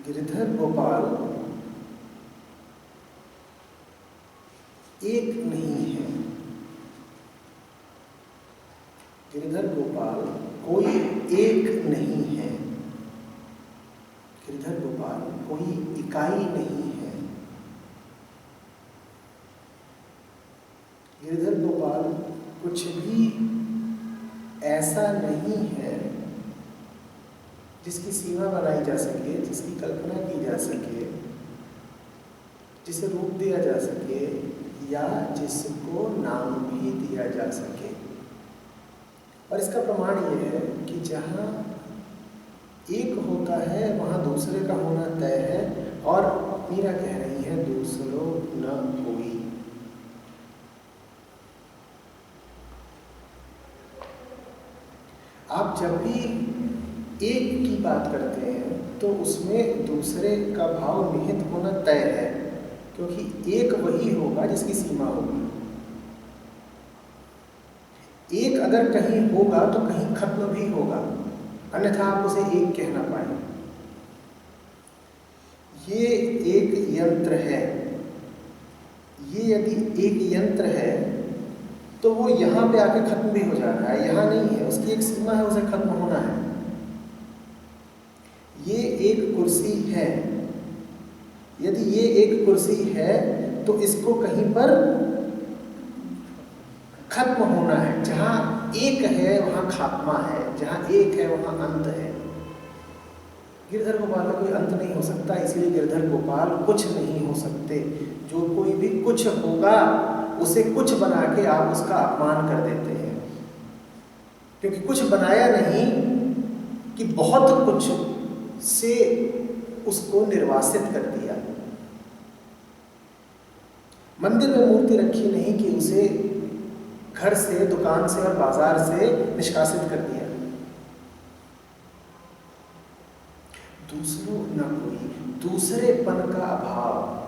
गिरधर गोपाल एक नहीं है। गिरधर गोपाल कोई एक नहीं है। गिरधर गोपाल कोई इकाई नहीं है। गिरधर गोपाल कुछ भी ऐसा नहीं है जिसकी सीमा बनाई जा सके, जिसकी कल्पना की जा सके, जिसे रूप दिया जा सके या जिसको नाम भी दिया जा सके। और इसका प्रमाण यह है कि जहाँ एक होता है वहाँ दूसरे का होना तय है। और मीरा कह रही है दूसरो न कोई। आप जब भी एक की बात करते हैं तो उसमें दूसरे का भाव निहित होना तय है, क्योंकि एक वही होगा जिसकी सीमा होगी। एक अगर कहीं होगा तो कहीं खत्म भी होगा, अन्यथा आप उसे एक कह ना पाए। ये एक यंत्र है। ये यदि एक यंत्र है तो वो यहाँ पे आके खत्म भी हो जा रहा है, यहाँ नहीं है, उसकी एक सीमा है, उसे खत्म होना है। ये एक कुर्सी है। यदि ये एक कुर्सी है तो इसको कहीं पर खत्म होना है। जहाँ एक है वहाँ खात्मा है, जहाँ एक है वहाँ अंत है। गिरधर गोपाल का कोई अंत नहीं हो सकता, इसलिए गिरधर गोपाल कुछ नहीं हो सकते। जो कोई भी कुछ होगा उसे कुछ बना के आप उसका अपमान कर देते हैं, क्योंकि कुछ बनाया नहीं कि बहुत कुछ से उसको निर्वासित कर दिया। मंदिर में मूर्ति रखी नहीं कि उसे घर से, दुकान से और बाजार से निष्कासित कर दिया। दूसरों न कोई, दूसरेपन का अभाव।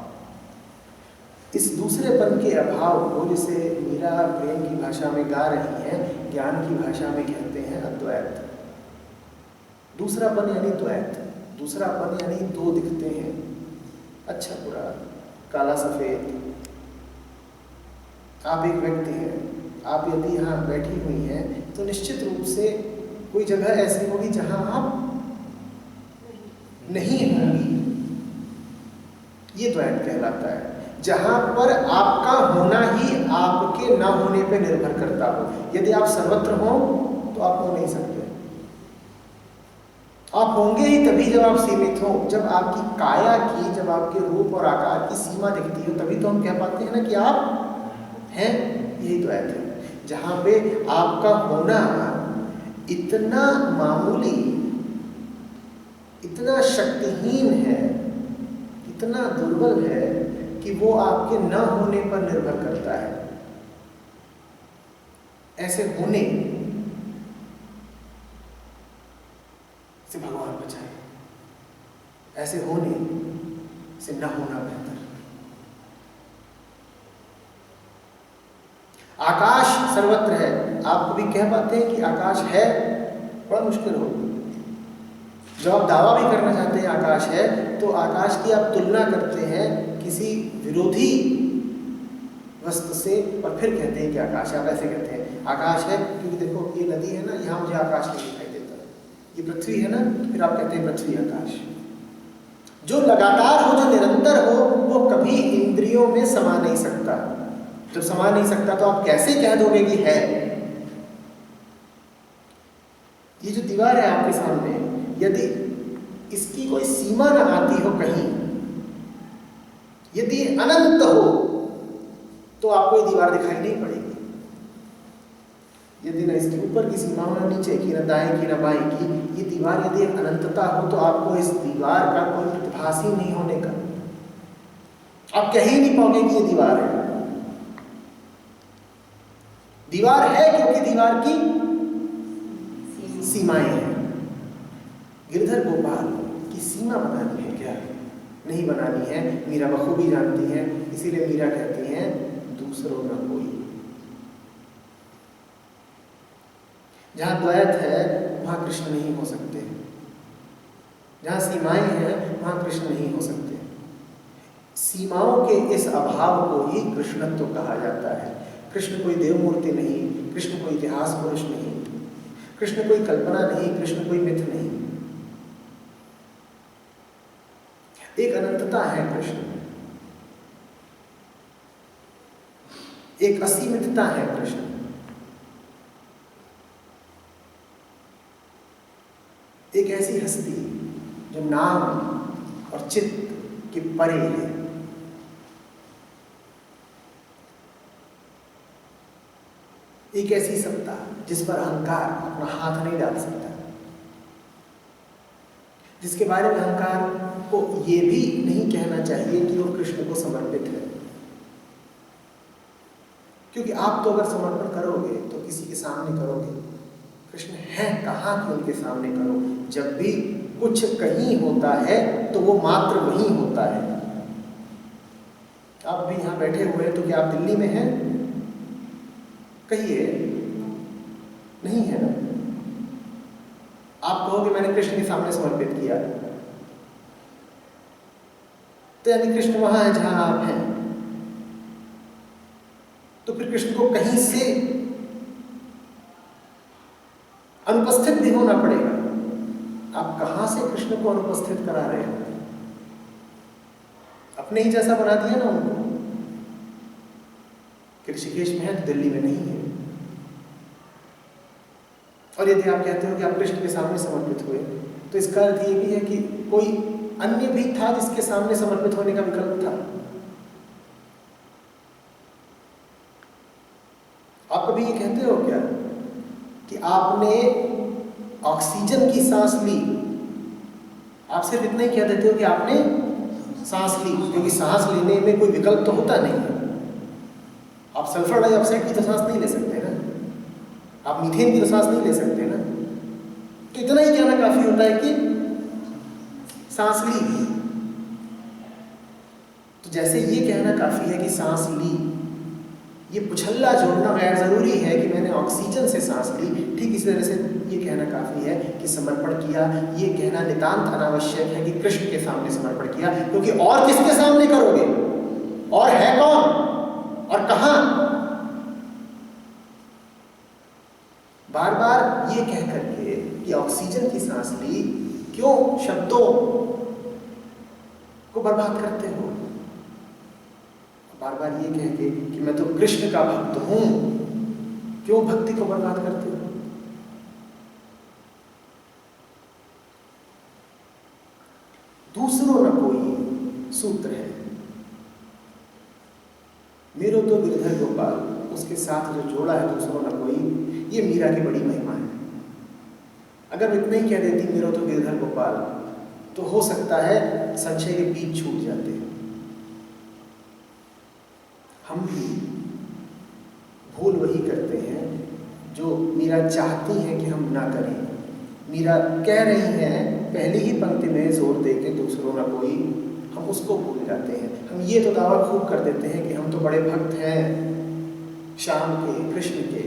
इस दूसरेपन के अभाव को, जिसे मीरा प्रेम की भाषा में गा रही है, ज्ञान की भाषा में कहते हैं अद्वैत। दूसरापन यानी द्वैत। दूसरापन यानी दो दिखते हैं, अच्छा बुरा, काला सफेद। आप एक व्यक्ति हैं, आप यदि यहाँ बैठी हुई हैं तो निश्चित रूप से कोई जगह ऐसी होगी जहाँ आप नहीं होंगी। ये द्वैत कहलाता है, जहाँ पर आपका होना ही आपके ना होने पे निर्भर करता हो। यदि आप सर्वत्र हो तो आप हो नहीं सकते। आप होंगे ही तभी जब आप सीमित हो, जब आपकी काया की, जब आपके रूप और आकार की सीमा दिखती हो, तभी तो हम कह पाते हैं ना कि आप हैं। यही द्वैत है, जहाँ पे आपका होना इतना मामूली, इतना शक्तिहीन है, इतना दुर्बल है कि वो आपके न होने पर निर्भर करता है। ऐसे होने से भगवान बचाए, ऐसे होने से न होना बेहतर। आकाश सर्वत्र है। आप कभी कह पाते हैं कि आकाश है? बड़ा मुश्किल हो। जब आप दावा भी करना चाहते हैं आकाश है, तो आकाश की आप तुलना करते हैं किसी विरोधी वस्तु से और फिर कहते हैं कि आकाश है। आप ऐसे कहते हैं आकाश है क्योंकि देखो ये नदी है ना, यहाँ मुझे आकाश नहीं दिखाई देता। ये पृथ्वी है ना, फिर आप कहते हैं पृथ्वी आकाश। जो लगातार हो, जो निरंतर हो, वो कभी इंद्रियों में समा नहीं सकता। जब समा नहीं सकता तो आप कैसे कह दोगे कि है? ये जो दीवार है आपके सामने, यदि इसकी कोई सीमा न आती हो कहीं, यदि अनंत हो, तो आपको ये दीवार दिखाई नहीं पड़ेगी। यदि न इसके ऊपर की सीमा हो, न नीचे की, न दाएं की, न बाएं की, ये दीवार यदि एक अनंतता हो तो आपको इस दीवार का कोई प्रतिभास ही नहीं होने का। आप कह ही नहीं पाओगे कि ये दीवार है। दीवार है क्योंकि दीवार की सीमाएं हैं। गिरधर गोपाल की सीमा बनानी है क्या? नहीं बनानी है। मीरा बखूबी जानती है, इसीलिए मीरा कहती हैं दूसरों न कोई। जहाँ द्वैत है वहाँ कृष्ण नहीं हो सकते। जहाँ सीमाएं हैं वहाँ कृष्ण नहीं हो सकते। सीमाओं के इस अभाव को ही कृष्णत्व कहा जाता है। कृष्ण कोई देव मूर्ति नहीं, कृष्ण कोई इतिहास पुरुष नहीं, कृष्ण कोई कल्पना नहीं, कृष्ण कोई मिथ नहीं। एक अनंतता है कृष्ण, एक असीमितता है कृष्ण। एक ऐसी हस्ती जो नाम और चित्त के परे है। एक ऐसी सत्ता जिस पर अहंकार अपना हाथ नहीं डाल सकता, जिसके बारे में अहंकार को ये भी नहीं कहना चाहिए कि वो कृष्ण को समर्पित है। क्योंकि आप तो अगर समर्पण करोगे तो किसी के सामने करोगे। कृष्ण है कहाँ कि उनके सामने करो। जब भी कुछ कहीं होता है तो वो मात्र वहीं होता है। आप भी यहाँ बैठे हुए हैं तो क्या आप दिल्ली में हैं? कहिए, नहीं है ना। आप कहोगे मैंने कृष्ण के सामने समर्पित किया, तो यानी कृष्ण वहां है जहां आप हैं। तो फिर कृष्ण को कहीं से अनुपस्थित भी होना पड़ेगा। आप कहां से कृष्ण को अनुपस्थित करा रहे हो? अपने ही जैसा बना दिया ना उनको कि ऋषिकेश में है तो दिल्ली में नहीं है। और यदि आप कहते हो कि आप कृष्ण के सामने समर्पित हुए तो इसका अर्थ ये भी है कि कोई अन्य भी था जिसके सामने समर्पित होने का विकल्प था। आप कभी ये कहते हो क्या कि आपने ऑक्सीजन की सांस ली? आप सिर्फ इतना ही कह देते हो कि आपने सांस ली, क्योंकि सांस लेने में कोई विकल्प तो होता नहीं है। आप सल्फर डाइऑक्साइड की तो सांस नहीं ले सकते ना, आप मीथेन की तो सांस नहीं ले सकते ना। तो इतना ही कहना काफी होता है कि सांस ली। तो जैसे ये कहना काफी है कि सांस ली, ये पुछल्ला जोड़ना गैर जरूरी है कि मैंने ऑक्सीजन से सांस ली, ठीक इसी तरह से ये कहना काफी है कि समर्पण किया। ये कहना नितांत अनावश्यक है कि कृष्ण के सामने समर्पण किया, क्योंकि और किसके सामने करोगे? और है कौन और कहां? बार बार ये कह करके कि ऑक्सीजन की सांस ली, क्यों शब्दों को बर्बाद करते हो? बार बार ये कह के कि मैं तो कृष्ण का भक्त हूं, क्यों भक्ति को बर्बाद करते हो? दूसरों न कोई सूत्र है, मेरो तो गिरधर गोपाल, उसके साथ जो जोड़ा है दूसरों न कोई, ये मीरा की बड़ी महिमा है। अगर मैं इतना ही कह देती मेरो तो गिरधर गोपाल, तो हो सकता है संशय के बीज छूट जाते। हम भी भूल वही करते हैं जो मीरा चाहती हैं कि हम ना करें। मीरा कह रही हैं पहली ही पंक्ति में जोर दे के दूसरों ना कोई, हम उसको भूल जाते हैं। हम ये तो दावा खूब कर देते हैं कि हम तो बड़े भक्त हैं श्याम के, कृष्ण के।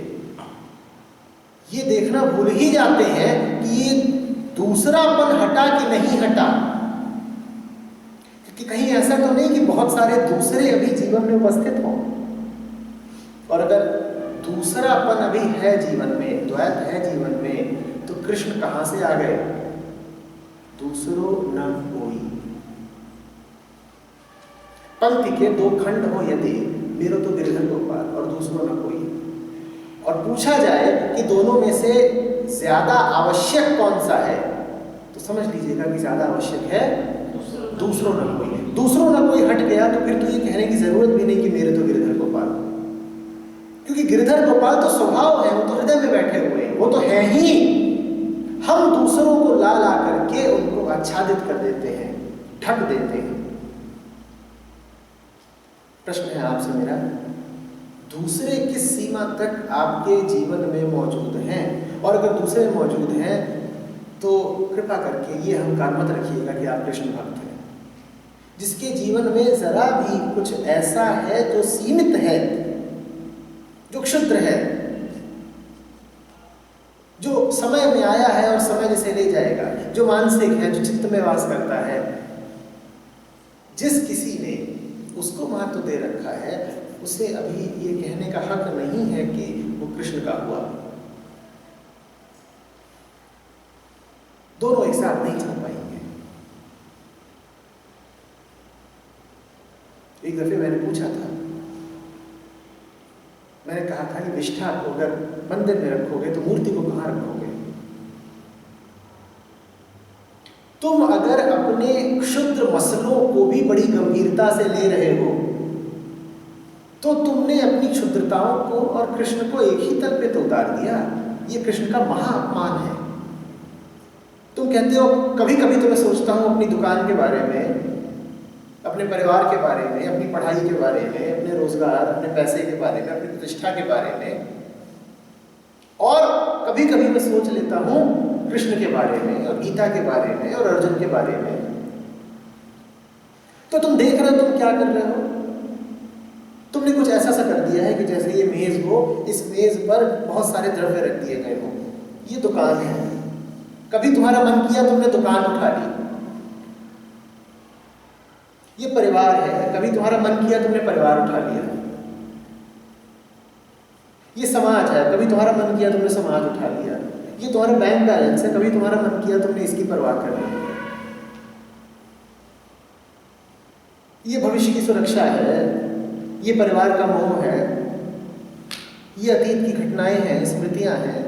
ये देखना भूल ही जाते हैं कि ये दूसरापन हटा कि नहीं हटा, कि कहीं ऐसा तो नहीं कि बहुत सारे दूसरे अभी जीवन में उपस्थित हों। और अगर दूसरापन अभी है जीवन में, द्वैत है जीवन में, तो कृष्ण कहां से आ गए? दूसरों न कोई। पंक्ति के दो खंड हो यदि, मेरो तो गिरधर गोपाल और दूसरों न कोई, और पूछा जाए कि दोनों में से ज्यादा आवश्यक कौन सा है, तो समझ लीजिएगा कि ज्यादा आवश्यक है दूसरों न कोई। दूसरों न कोई हट गया तो फिर तो ये कहने की जरूरत भी नहीं कि मेरे तो गिरधर गोपाल, क्योंकि गिरधर गोपाल तो स्वभाव है, वो तो हृदय में बैठे हुए हैं, वो तो है ही। हम दूसरों को ला ला करके उनको आच्छादित कर देते हैं, ढक देते हैं। प्रश्न है आपसे मेरा, दूसरे किस सीमा तक आपके जीवन में मौजूद हैं? और अगर दूसरे मौजूद हैं तो कृपा करके ये अहंकार मत रखिएगा कि आप कृष्ण भक्त हैं। जिसके जीवन में जरा भी कुछ ऐसा है जो सीमित है, जो क्षुद्र है, जो समय में आया है और समय जिसे ले जाएगा, जो मानसिक है, जो चित्त में वास करता है, जिस किसी ने उसको महत्व दे रखा है, उसे अभी ये कहने का हक नहीं है कि वो कृष्ण का हुआ। दोनों एक साथ नहीं चल पाएंगे। एक दफे मैंने पूछा था, मैंने कहा था कि निष्ठा को अगर मंदिर में रखोगे तो मूर्ति को कहाँ रखोगे? तुम अगर अपने क्षुद्र मसलों को भी बड़ी गंभीरता से ले रहे हो तो तुमने अपनी क्षुद्रताओं को और कृष्ण को एक ही तल पे तो उतार दिया। ये कृष्ण का महाअपमान है। तुम कहते हो कभी कभी तो मैं सोचता हूं अपनी दुकान के बारे में, अपने परिवार के बारे में, अपनी पढ़ाई के बारे में, अपने रोजगार, अपने पैसे के बारे में, अपनी प्रतिष्ठा के बारे में, और कभी कभी मैं सोच लेता हूं कृष्ण के बारे में और गीता के बारे में और अर्जुन के बारे में। तो तुम देख रहे हो तुम क्या कर रहे हो? तुमने कुछ ऐसा सा कर दिया है कि जैसे ये मेज हो, इस मेज पर बहुत सारे द्रव्य रख दिए गए हो। ये दुकान है, कभी तुम्हारा मन किया तुमने दुकान उठा ली। ये परिवार है, कभी तुम्हारा मन किया तुमने परिवार उठा लिया। ये समाज है, कभी तुम्हारा मन किया तुमने समाज उठा लिया। ये तुम्हारा बैंक बैलेंस है, कभी तुम्हारा मन किया तुमने इसकी परवाह कर ली। ये भविष्य की सुरक्षा है, ये परिवार का मोह है, ये अतीत की घटनाएं हैं, स्मृतियां हैं,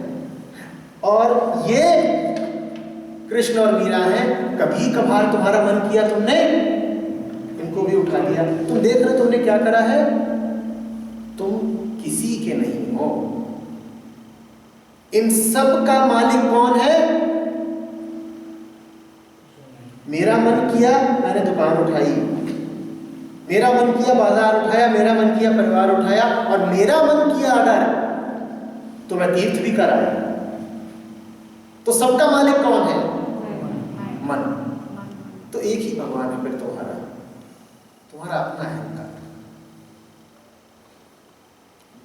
और ये कृष्ण और मीरा हैं। कभी कभार तुम्हारा मन किया तुमने इनको भी उठा लिया। तुम देख रहे हो तुमने क्या करा है? तुम किसी के नहीं हो। इन सब का मालिक कौन है? मेरा मन किया मैंने दुकान उठाई, मेरा मन किया बाजार उठाया, मेरा मन किया परिवार उठाया, और मेरा मन किया अगर तो मैं तीर्थ भी कराया। तो सबका मालिक कौन है? मन। तो एक ही भगवान है फिर तुम्हारा अपना अहंकार।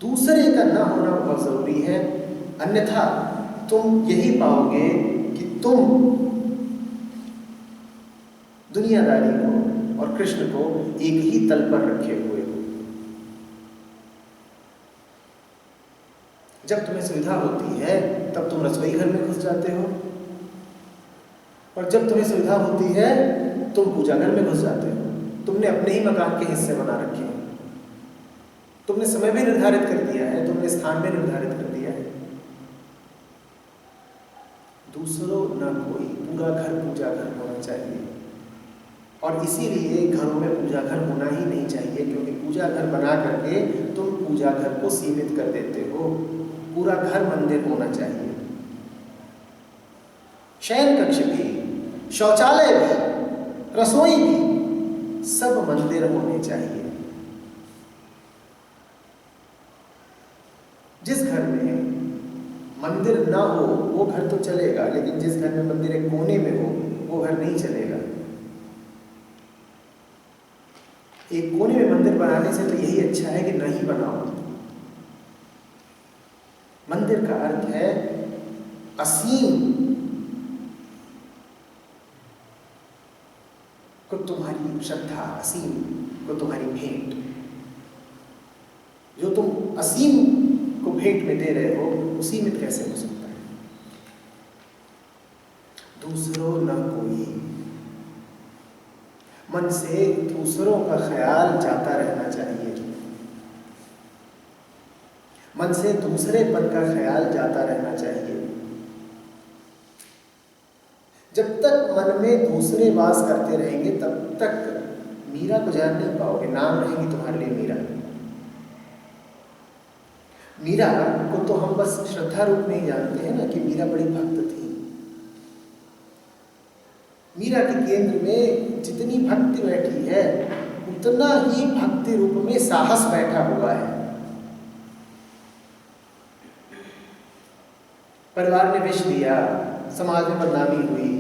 दूसरे का ना होना बहुत जरूरी है, अन्यथा तुम यही पाओगे कि तुम दुनियादारी को और कृष्ण को एक ही तल पर रखे हुए हो। जब तुम्हें सुविधा होती है तब तुम रसोई घर में घुस जाते हो, और जब तुम्हें सुविधा होती है तुम पूजा घर में घुस जाते हो। तुमने अपने ही मकान के हिस्से बना रखे हैं। तुमने समय भी निर्धारित कर दिया है, तुमने स्थान भी निर्धारित कर दिया है। दूसरों न कोई, पूरा घर पूजा घर होना चाहिए। और इसीलिए घरों में पूजा घर होना ही नहीं चाहिए, क्योंकि पूजा घर बना करके तुम पूजा घर को सीमित कर देते हो। पूरा घर मंदिर होना चाहिए। शयन कक्ष भी, शौचालय भी, रसोई भी, सब मंदिर होने चाहिए। जिस घर में मंदिर ना हो वो घर तो चलेगा, लेकिन जिस घर में मंदिर एक कोने में हो वो घर नहीं चलेगा। एक कोने में मंदिर बनाने से तो यही अच्छा है कि नहीं बनाओ। मंदिर का अर्थ है असीम को तुम्हारी श्रद्धा, असीम को तुम्हारी भेंट। जो तुम असीम को भेंट में दे रहे हो वो सीमित कैसे हो सकता है? दूसरों न कोई, मन से दूसरों का ख्याल जाता रहना चाहिए। मन से दूसरेपन का ख्याल जाता रहना चाहिए। जब तक मन में दूसरे वास करते रहेंगे तब तक मीरा को जान नहीं पाओगे। नाम रहेंगी तुम्हारे लिए मीरा। मीरा को तो हम बस श्रद्धा रूप में ही जानते हैं ना, कि मीरा बड़ी भक्त थी। मीरा के केंद्र में जितनी भक्ति बैठी है उतना ही भक्ति रूप में साहस बैठा हुआ है। परिवार ने विष दिया, समाज में बदनामी हुई,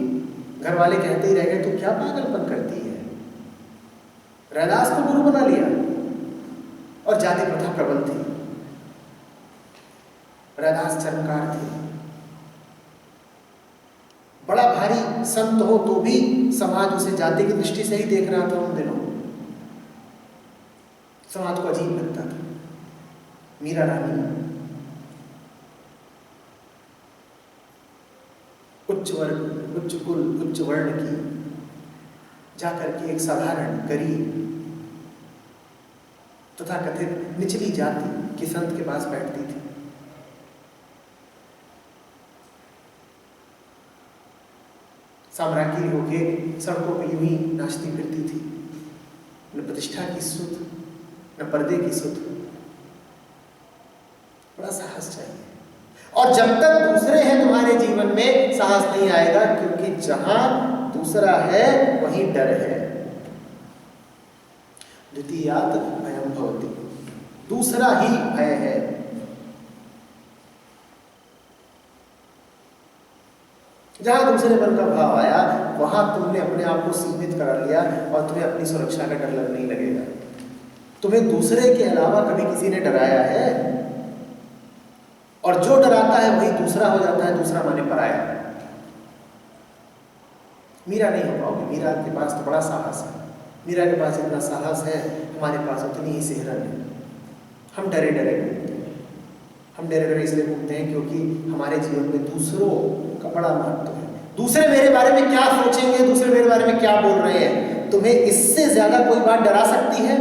घर वाले कहते ही रह गए तो क्या पागलपन करती है। रैदास को गुरु बना लिया, और जाति प्रथा प्रबल थी। रैदास चरमकार थे, बड़ा भारी संत हो तो भी समाज उसे जाति की दृष्टि से ही देख रहा था उन दिनों। समाज को अजीब लगता था। मीरा रानी उच्च वर्ग, उच्च कुल, उच्च वर्ण की जाकर के एक साधारण गरीब तथा कथित निचली जाति के संत के पास बैठती थी। साम्राज्ञी होके सड़कों पे यूं ही नाचती फिरती थी, न प्रतिष्ठा की सुध, न पर्दे की सुध। बड़ा साहस चाहिए, और जब तक दूसरे हैं तुम्हारे जीवन में साहस नहीं आएगा, क्योंकि जहां दूसरा है वहीं डर है। द्वितीयात् भयं भवति, दूसरा ही भय है। जहां दूसरे मन का भाव आया वहां तुमने अपने आप को सीमित करा लिया और तुम्हें अपनी सुरक्षा का डर लगने नहीं लगेगा। तुम्हें दूसरे के अलावा कभी किसी ने डराया है? और जो डराता है वही दूसरा हो जाता है, दूसरा माने पराया। मीरा नहीं हो पाओगे। मीरा के पास तो बड़ा साहस है। मीरा के पास इतना साहस है, हमारे पास उतनी ही सेहरन है। हम डरे डरे घूमते हैं। हम डरे डरे इसलिए घूमते हैं क्योंकि हमारे जीवन में दूसरों का बड़ा महत्व है। दूसरे मेरे बारे में क्या सोचेंगे, दूसरे मेरे बारे में क्या बोल रहे हैं, तुम्हें इससे ज्यादा कोई बात डरा सकती है?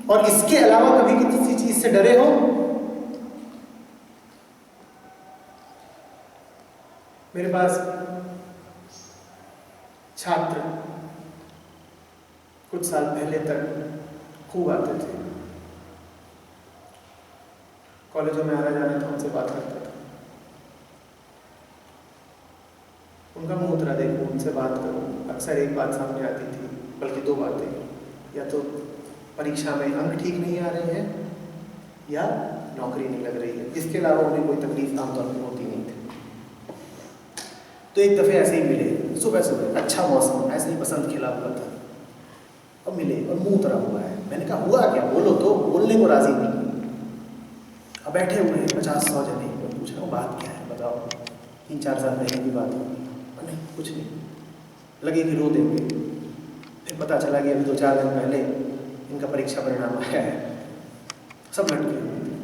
और इसके अलावा कभी किसी चीज से डरे हो? मेरे पास छात्र कुछ साल पहले तक खूब आते थे, कॉलेजों में आना जाना था, उनसे बात करता था। उनका मुंह उतरा देखो, उनसे बात करो, अक्सर एक बात सामने आती थी, बल्कि दो बातें, या तो परीक्षा में अंक ठीक नहीं आ रहे हैं या नौकरी नहीं लग रही है। इसके अलावा उन्हें कोई तकलीफ आमतौर पर होती नहीं थी। तो एक दफ़े ऐसे ही मिले, सुबह सुबह, अच्छा मौसम, ऐसे ही बसंत खिला हुआ था, और मिले और मुंह उतरा हुआ है। मैंने कहा हुआ क्या, बोलो तो। बोलने को राजी नहीं। अब बैठे हुए हैं 50-100 जने, मैं पूछ रहा हूँ बात क्या है, बताओ। 3-4 साल पहले की बात होगी। नहीं, कुछ नहीं। लगे कि रो देंगे। फिर पता चला कि अभी 2-4 दिन पहले इनका परीक्षा परिणाम आया है। सब लटके हुए थे।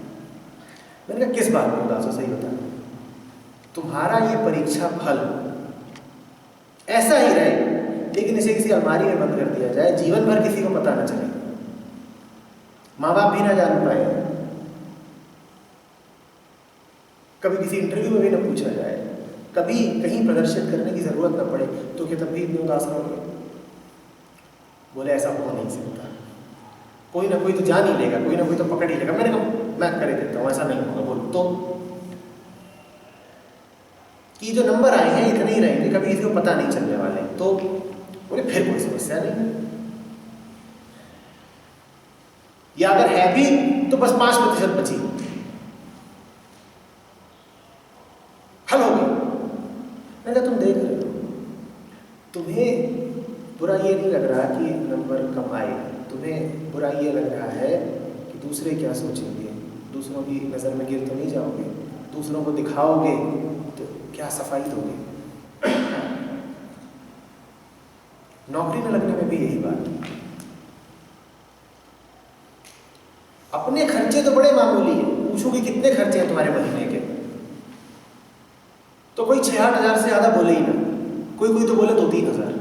मैंने कहा किस बात में उदास हो, सही बता। तुम्हारा ये परीक्षा फल ऐसा ही रहे, लेकिन इसे किसी अलमारी में बंद कर दिया जाए, जीवन भर किसी को पता न चले, माँ बाप भी ना जान पाए, कभी किसी इंटरव्यू में भी न पूछा जाए, कभी कहीं प्रदर्शित करने की जरूरत न पड़े, तो क्या तब भी इतने उदास रहोगे? बोले ऐसा हो नहीं सकता, कोई ना कोई तो जान ही लेगा, कोई ना कोई तो पकड़ ही लेगा। मैंने कहा मैं कर देता हूँ, ऐसा नहीं होगा। बोलो तो कि जो नंबर आए हैं इतने ही रहेंगे, कभी किसी को पता नहीं चलने वाले। तो बोले फिर कोई समस्या नहीं, या अगर है भी तो बस 5% बची, हल हो गई। मैंने कहा तुम देख रहे हो, तुम्हें बुरा ये नहीं लग रहा कि नंबर कम आए, तुम्हें बुरा ये लग रहा है कि दूसरे क्या सोचेंगे, दूसरों की नज़र में गिर तो नहीं जाओगे, दूसरों को दिखाओगे तो क्या सफाई दोगे। नौकरी न लगने में भी यही बात है। अपने खर्चे तो बड़े मामूली हैं, पूछो कि कितने खर्चे हैं तुम्हारे महीने के, तो कोई 6-8 हज़ार से ज़्यादा बोले ही ना, कोई तो बोले 2-3 हज़ार।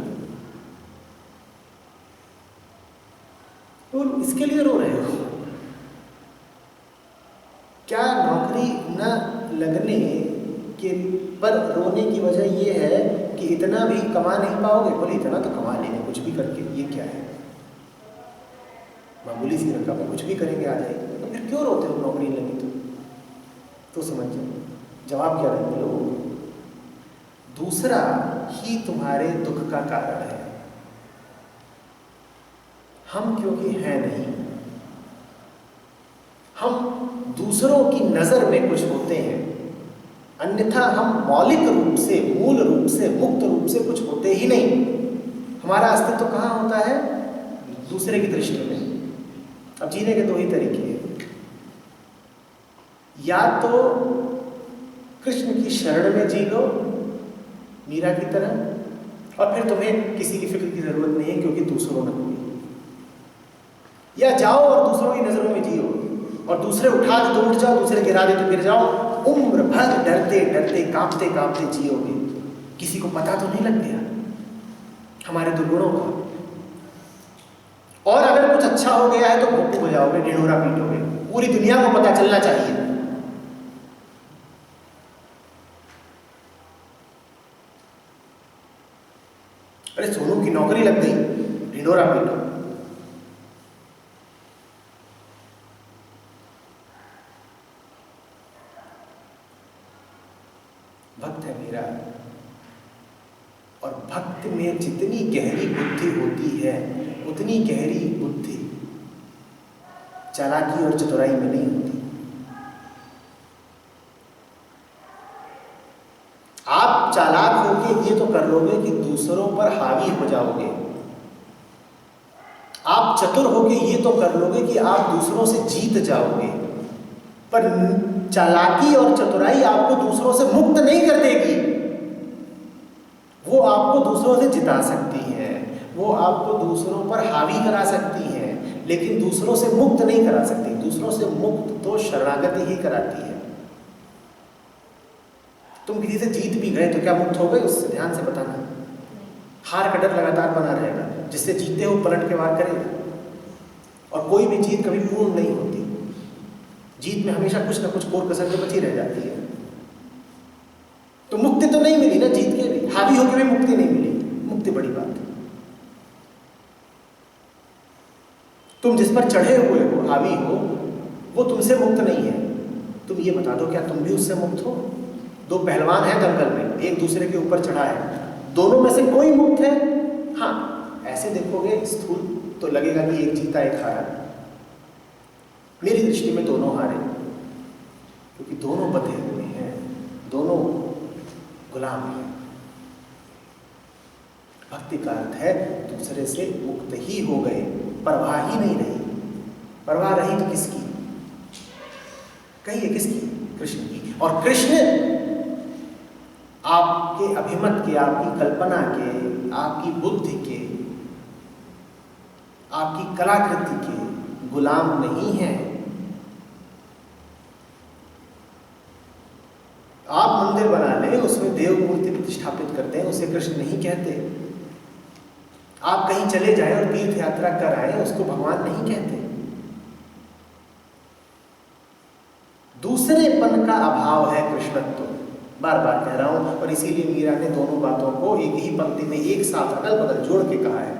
तो इसके लिए रो रहे हो क्या? नौकरी न लगने के पर रोने की वजह ये है कि इतना भी कमा नहीं पाओगे। बोले इतना तो कमा लेंगे कुछ भी करके, ये क्या है, मामूली सी रकम में कुछ भी करेंगे आ जाएगी। तो फिर क्यों रोते हो नौकरी लगी तो समझ जाओ जवाब क्या रहेगा लोगों को। दूसरा ही तुम्हारे दुख का कारण है। हम क्योंकि हैं नहीं, हम दूसरों की नजर में कुछ होते हैं, अन्यथा हम मौलिक रूप से, मूल रूप से, मुक्त रूप से कुछ होते ही नहीं। हमारा अस्तित्व कहाँ होता है? दूसरे की दृष्टि में। अब जीने के 2 ही तरीके हैं, या तो कृष्ण की शरण में जी लो मीरा की तरह, और फिर तुम्हें किसी की फिक्र की जरूरत नहीं है क्योंकि दूसरों ने हुई। या जाओ और दूसरों की नजरों में जियो, और दूसरे उठा दे तो उठ जाओ, दूसरे गिरा दे तो गिर जाओ, उम्र भर डरते डरते कांपते कांपते जियोगे, किसी को पता तो नहीं लग गया हमारे दुर्गुणों का। और अगर कुछ अच्छा हो गया है तो भुक्क हो जाओगे, ढिढोरा पीटोगे, पूरी दुनिया को पता चलना चाहिए। अरे सोनू की नौकरी लग गई, ढिढोरा पीटो। भक्त है मेरा, और भक्त में जितनी गहरी बुद्धि होती है उतनी गहरी बुद्धि चालाकी और चतुराई में नहीं होती। आप चालाक होके ये तो कर लोगे कि दूसरों पर हावी हो जाओगे, आप चतुर होके ये तो कर लोगे कि आप दूसरों से जीत जाओगे, पर चालाकी और चतुराई आपको दूसरों से मुक्त नहीं कर देगी। वो आपको दूसरों से जिता सकती है, वो आपको दूसरों पर हावी करा सकती है, लेकिन दूसरों से मुक्त नहीं करा सकती। दूसरों से मुक्त तो शरणागति ही कराती है। तुम किसी से जीत भी गए तो क्या मुक्त हो गए उससे? ध्यान से बताना। हार का डर लगातार बना रहेगा, जिससे जीते हो पलट के वार करेगा। और कोई भी जीत कभी पूर्ण नहीं होती, जीत में हमेशा कुछ ना कुछ कोर कसर तो बची रह जाती है। तो मुक्ति तो नहीं मिली ना जीत के भी, हावी होकर भी मुक्ति नहीं मिली। मुक्ति बड़ी बात है। तुम जिस पर चढ़े हुए हो, हावी हो, वो तुमसे मुक्त नहीं है। तुम ये बता दो, क्या तुम भी उससे मुक्त हो? दो पहलवान हैं दंगल में, एक दूसरे के ऊपर चढ़ा है, दोनों में से कोई मुक्त है? हाँ, ऐसे देखोगे स्थूल तो लगेगा कि एक जीता एक हारा। मेरी दृष्टि में दोनों हारे, क्योंकि दोनों बंधे हुए हैं, दोनों गुलाम हैं। भक्ति का अर्थ है दूसरे से मुक्त ही हो गए, परवाह ही नहीं रही। परवाह रही तो किसकी? कहिए किसकी? कृष्ण की। और कृष्ण आपके अभिमत के, आपकी कल्पना के, आपकी बुद्धि के, आपकी कलाकृति के गुलाम नहीं है। आप मंदिर बना लें, उसमें देव मूर्ति प्रतिष्ठापित करते हैं, उसे कृष्ण नहीं कहते। आप कहीं चले जाएं और तीर्थ यात्रा कर आए, उसको भगवान नहीं कहते। दूसरेपन का अभाव है कृष्णत्व, बार बार कह रहा हूं, और इसीलिए मीरा ने दोनों बातों को एक ही पंक्ति में एक साथ अगल बगल जोड़ के कहा है।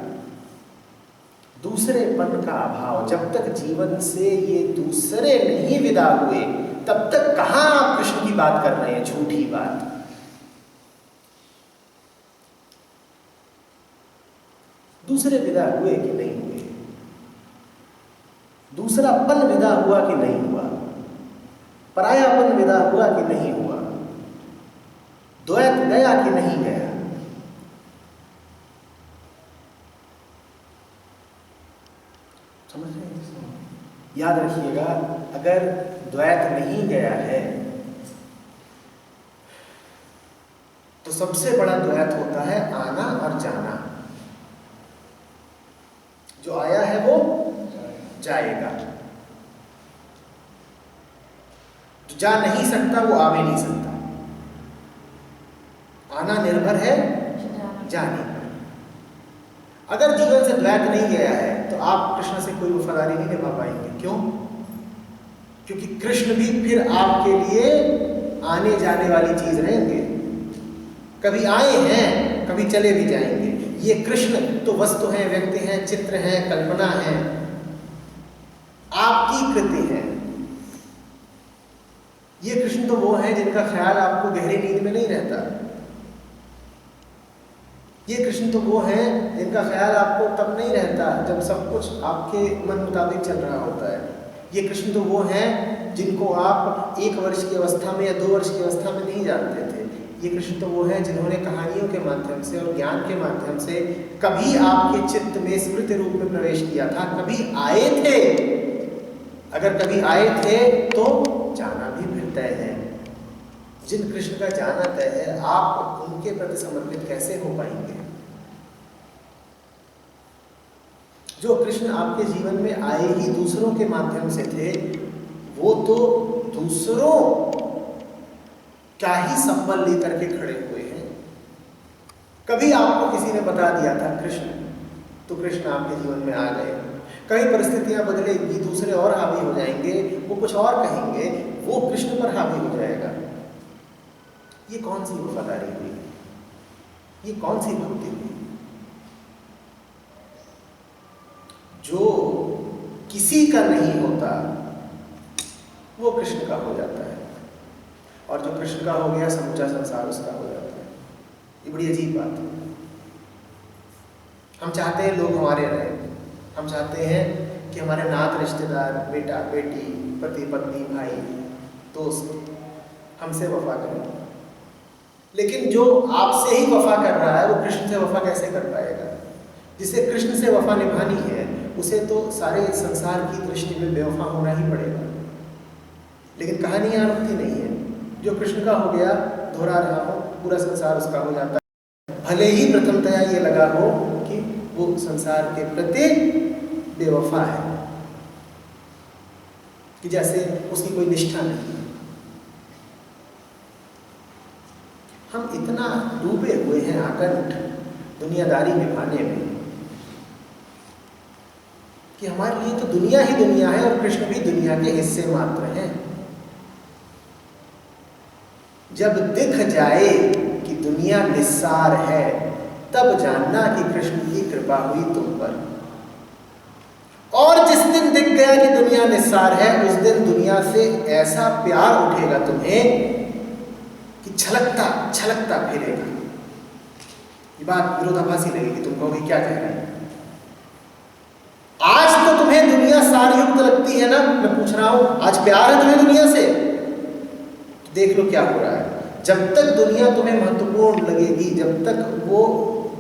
दूसरेपन का अभाव, जब तक जीवन से ये दूसरे नहीं विदा हुए, तब तक कहां आप कृष्ण की बात कर रहे हैं? झूठी बात। दूसरे विदा हुए कि नहीं हुए? दूसरापन विदा हुआ कि नहीं हुआ? परायापन विदा हुआ कि नहीं हुआ? द्वैत गया कि नहीं गया? समझ रहे हैं? याद रखिएगा, अगर द्वैत नहीं गया है तो सबसे बड़ा द्वैत होता है आना और जाना। जो आया है वो जाएगा, जो जा नहीं सकता वो आ भी नहीं सकता। आना निर्भर है जाने पर। अगर जीवन से द्वैत नहीं गया है तो आप कृष्ण से कोई वफादारी नहीं निभा पाएंगे। क्यों? क्योंकि कृष्ण भी फिर आपके लिए आने जाने वाली चीज रहेंगे। कभी आए हैं, कभी चले भी जाएंगे। ये कृष्ण तो वस्तु हैं, व्यक्ति हैं, चित्र हैं, कल्पना है, आपकी कृति है। ये कृष्ण तो वो हैं जिनका ख्याल आपको गहरी नींद में नहीं रहता। ये कृष्ण तो वो हैं जिनका ख्याल आपको तब नहीं रहता जब सब कुछ आपके मन मुताबिक चल रहा होता है। ये कृष्ण तो वो हैं जिनको आप 1 वर्ष की अवस्था में या 2 वर्ष की अवस्था में नहीं जानते थे। ये कृष्ण तो वो हैं जिन्होंने कहानियों के माध्यम से और ज्ञान के माध्यम से कभी आपके चित्त में स्मृति रूप में प्रवेश किया था, कभी आए थे। अगर कभी आए थे तो जाना भी फिर तय है। जिन कृष्ण का जाना तय है, आप उनके प्रति समर्पित कैसे हो पाएंगे? जो कृष्ण आपके जीवन में आए ही दूसरों के माध्यम से थे, वो तो दूसरों का ही संबल लेकर के खड़े हुए हैं। कभी आपको किसी ने बता दिया था कृष्ण, तो कृष्ण आपके जीवन में आ गए। कई परिस्थितियां बदलेगी, दूसरे और हावी हो जाएंगे, वो कुछ और कहेंगे, वो कृष्ण पर हावी हो जाएगा। ये कौन सी वफादारी हुई? ये कौन सी भक्ति हुई? जो किसी का नहीं होता वो कृष्ण का हो जाता है, और जो कृष्ण का हो गया समूचा संसार उसका हो जाता है। ये बड़ी अजीब बात है। हम चाहते हैं लोग हमारे रहे, हम चाहते हैं कि हमारे नात रिश्तेदार, बेटा बेटी, पति पत्नी, भाई दोस्त हमसे वफा करें, लेकिन जो आपसे ही वफा कर रहा है वो कृष्ण से वफा कैसे कर पाएगा? जिसे कृष्ण से वफा निभानी है उसे तो सारे संसार की दृष्टि में बेवफा होना ही पड़ेगा। लेकिन कहानी यहाँ रुकती नहीं है। जो कृष्ण का हो गया, दोहरा रहा हो, पूरा संसार उसका हो जाता है, भले ही प्रथमतया ये लगा हो कि वो संसार के प्रति बेवफा है, कि जैसे उसकी कोई निष्ठा नहीं। हम इतना डूबे हुए हैं आकंठ दुनियादारी निभाने में कि हमारे लिए तो दुनिया ही दुनिया है और कृष्ण भी दुनिया के हिस्से मात्र हैं। जब दिख जाए कि दुनिया निस्सार है, तब जानना कि कृष्ण की कृपा हुई तुम पर। और जिस दिन दिख गया कि दुनिया निस्सार है, उस दिन दुनिया से ऐसा प्यार उठेगा तुम्हें कि छलकता छलकता फिरेगा। ये बात विरोधाभासी लगेगी, तुम कहोगे क्या कह रहे हैं? आज तो तुम्हें दुनिया सारयुक्त लगती है ना, मैं पूछ रहा हूं, आज प्यार है तुम्हें दुनिया से? तो देख लो क्या हो रहा है। जब तक दुनिया तुम्हें महत्वपूर्ण लगेगी, जब तक वो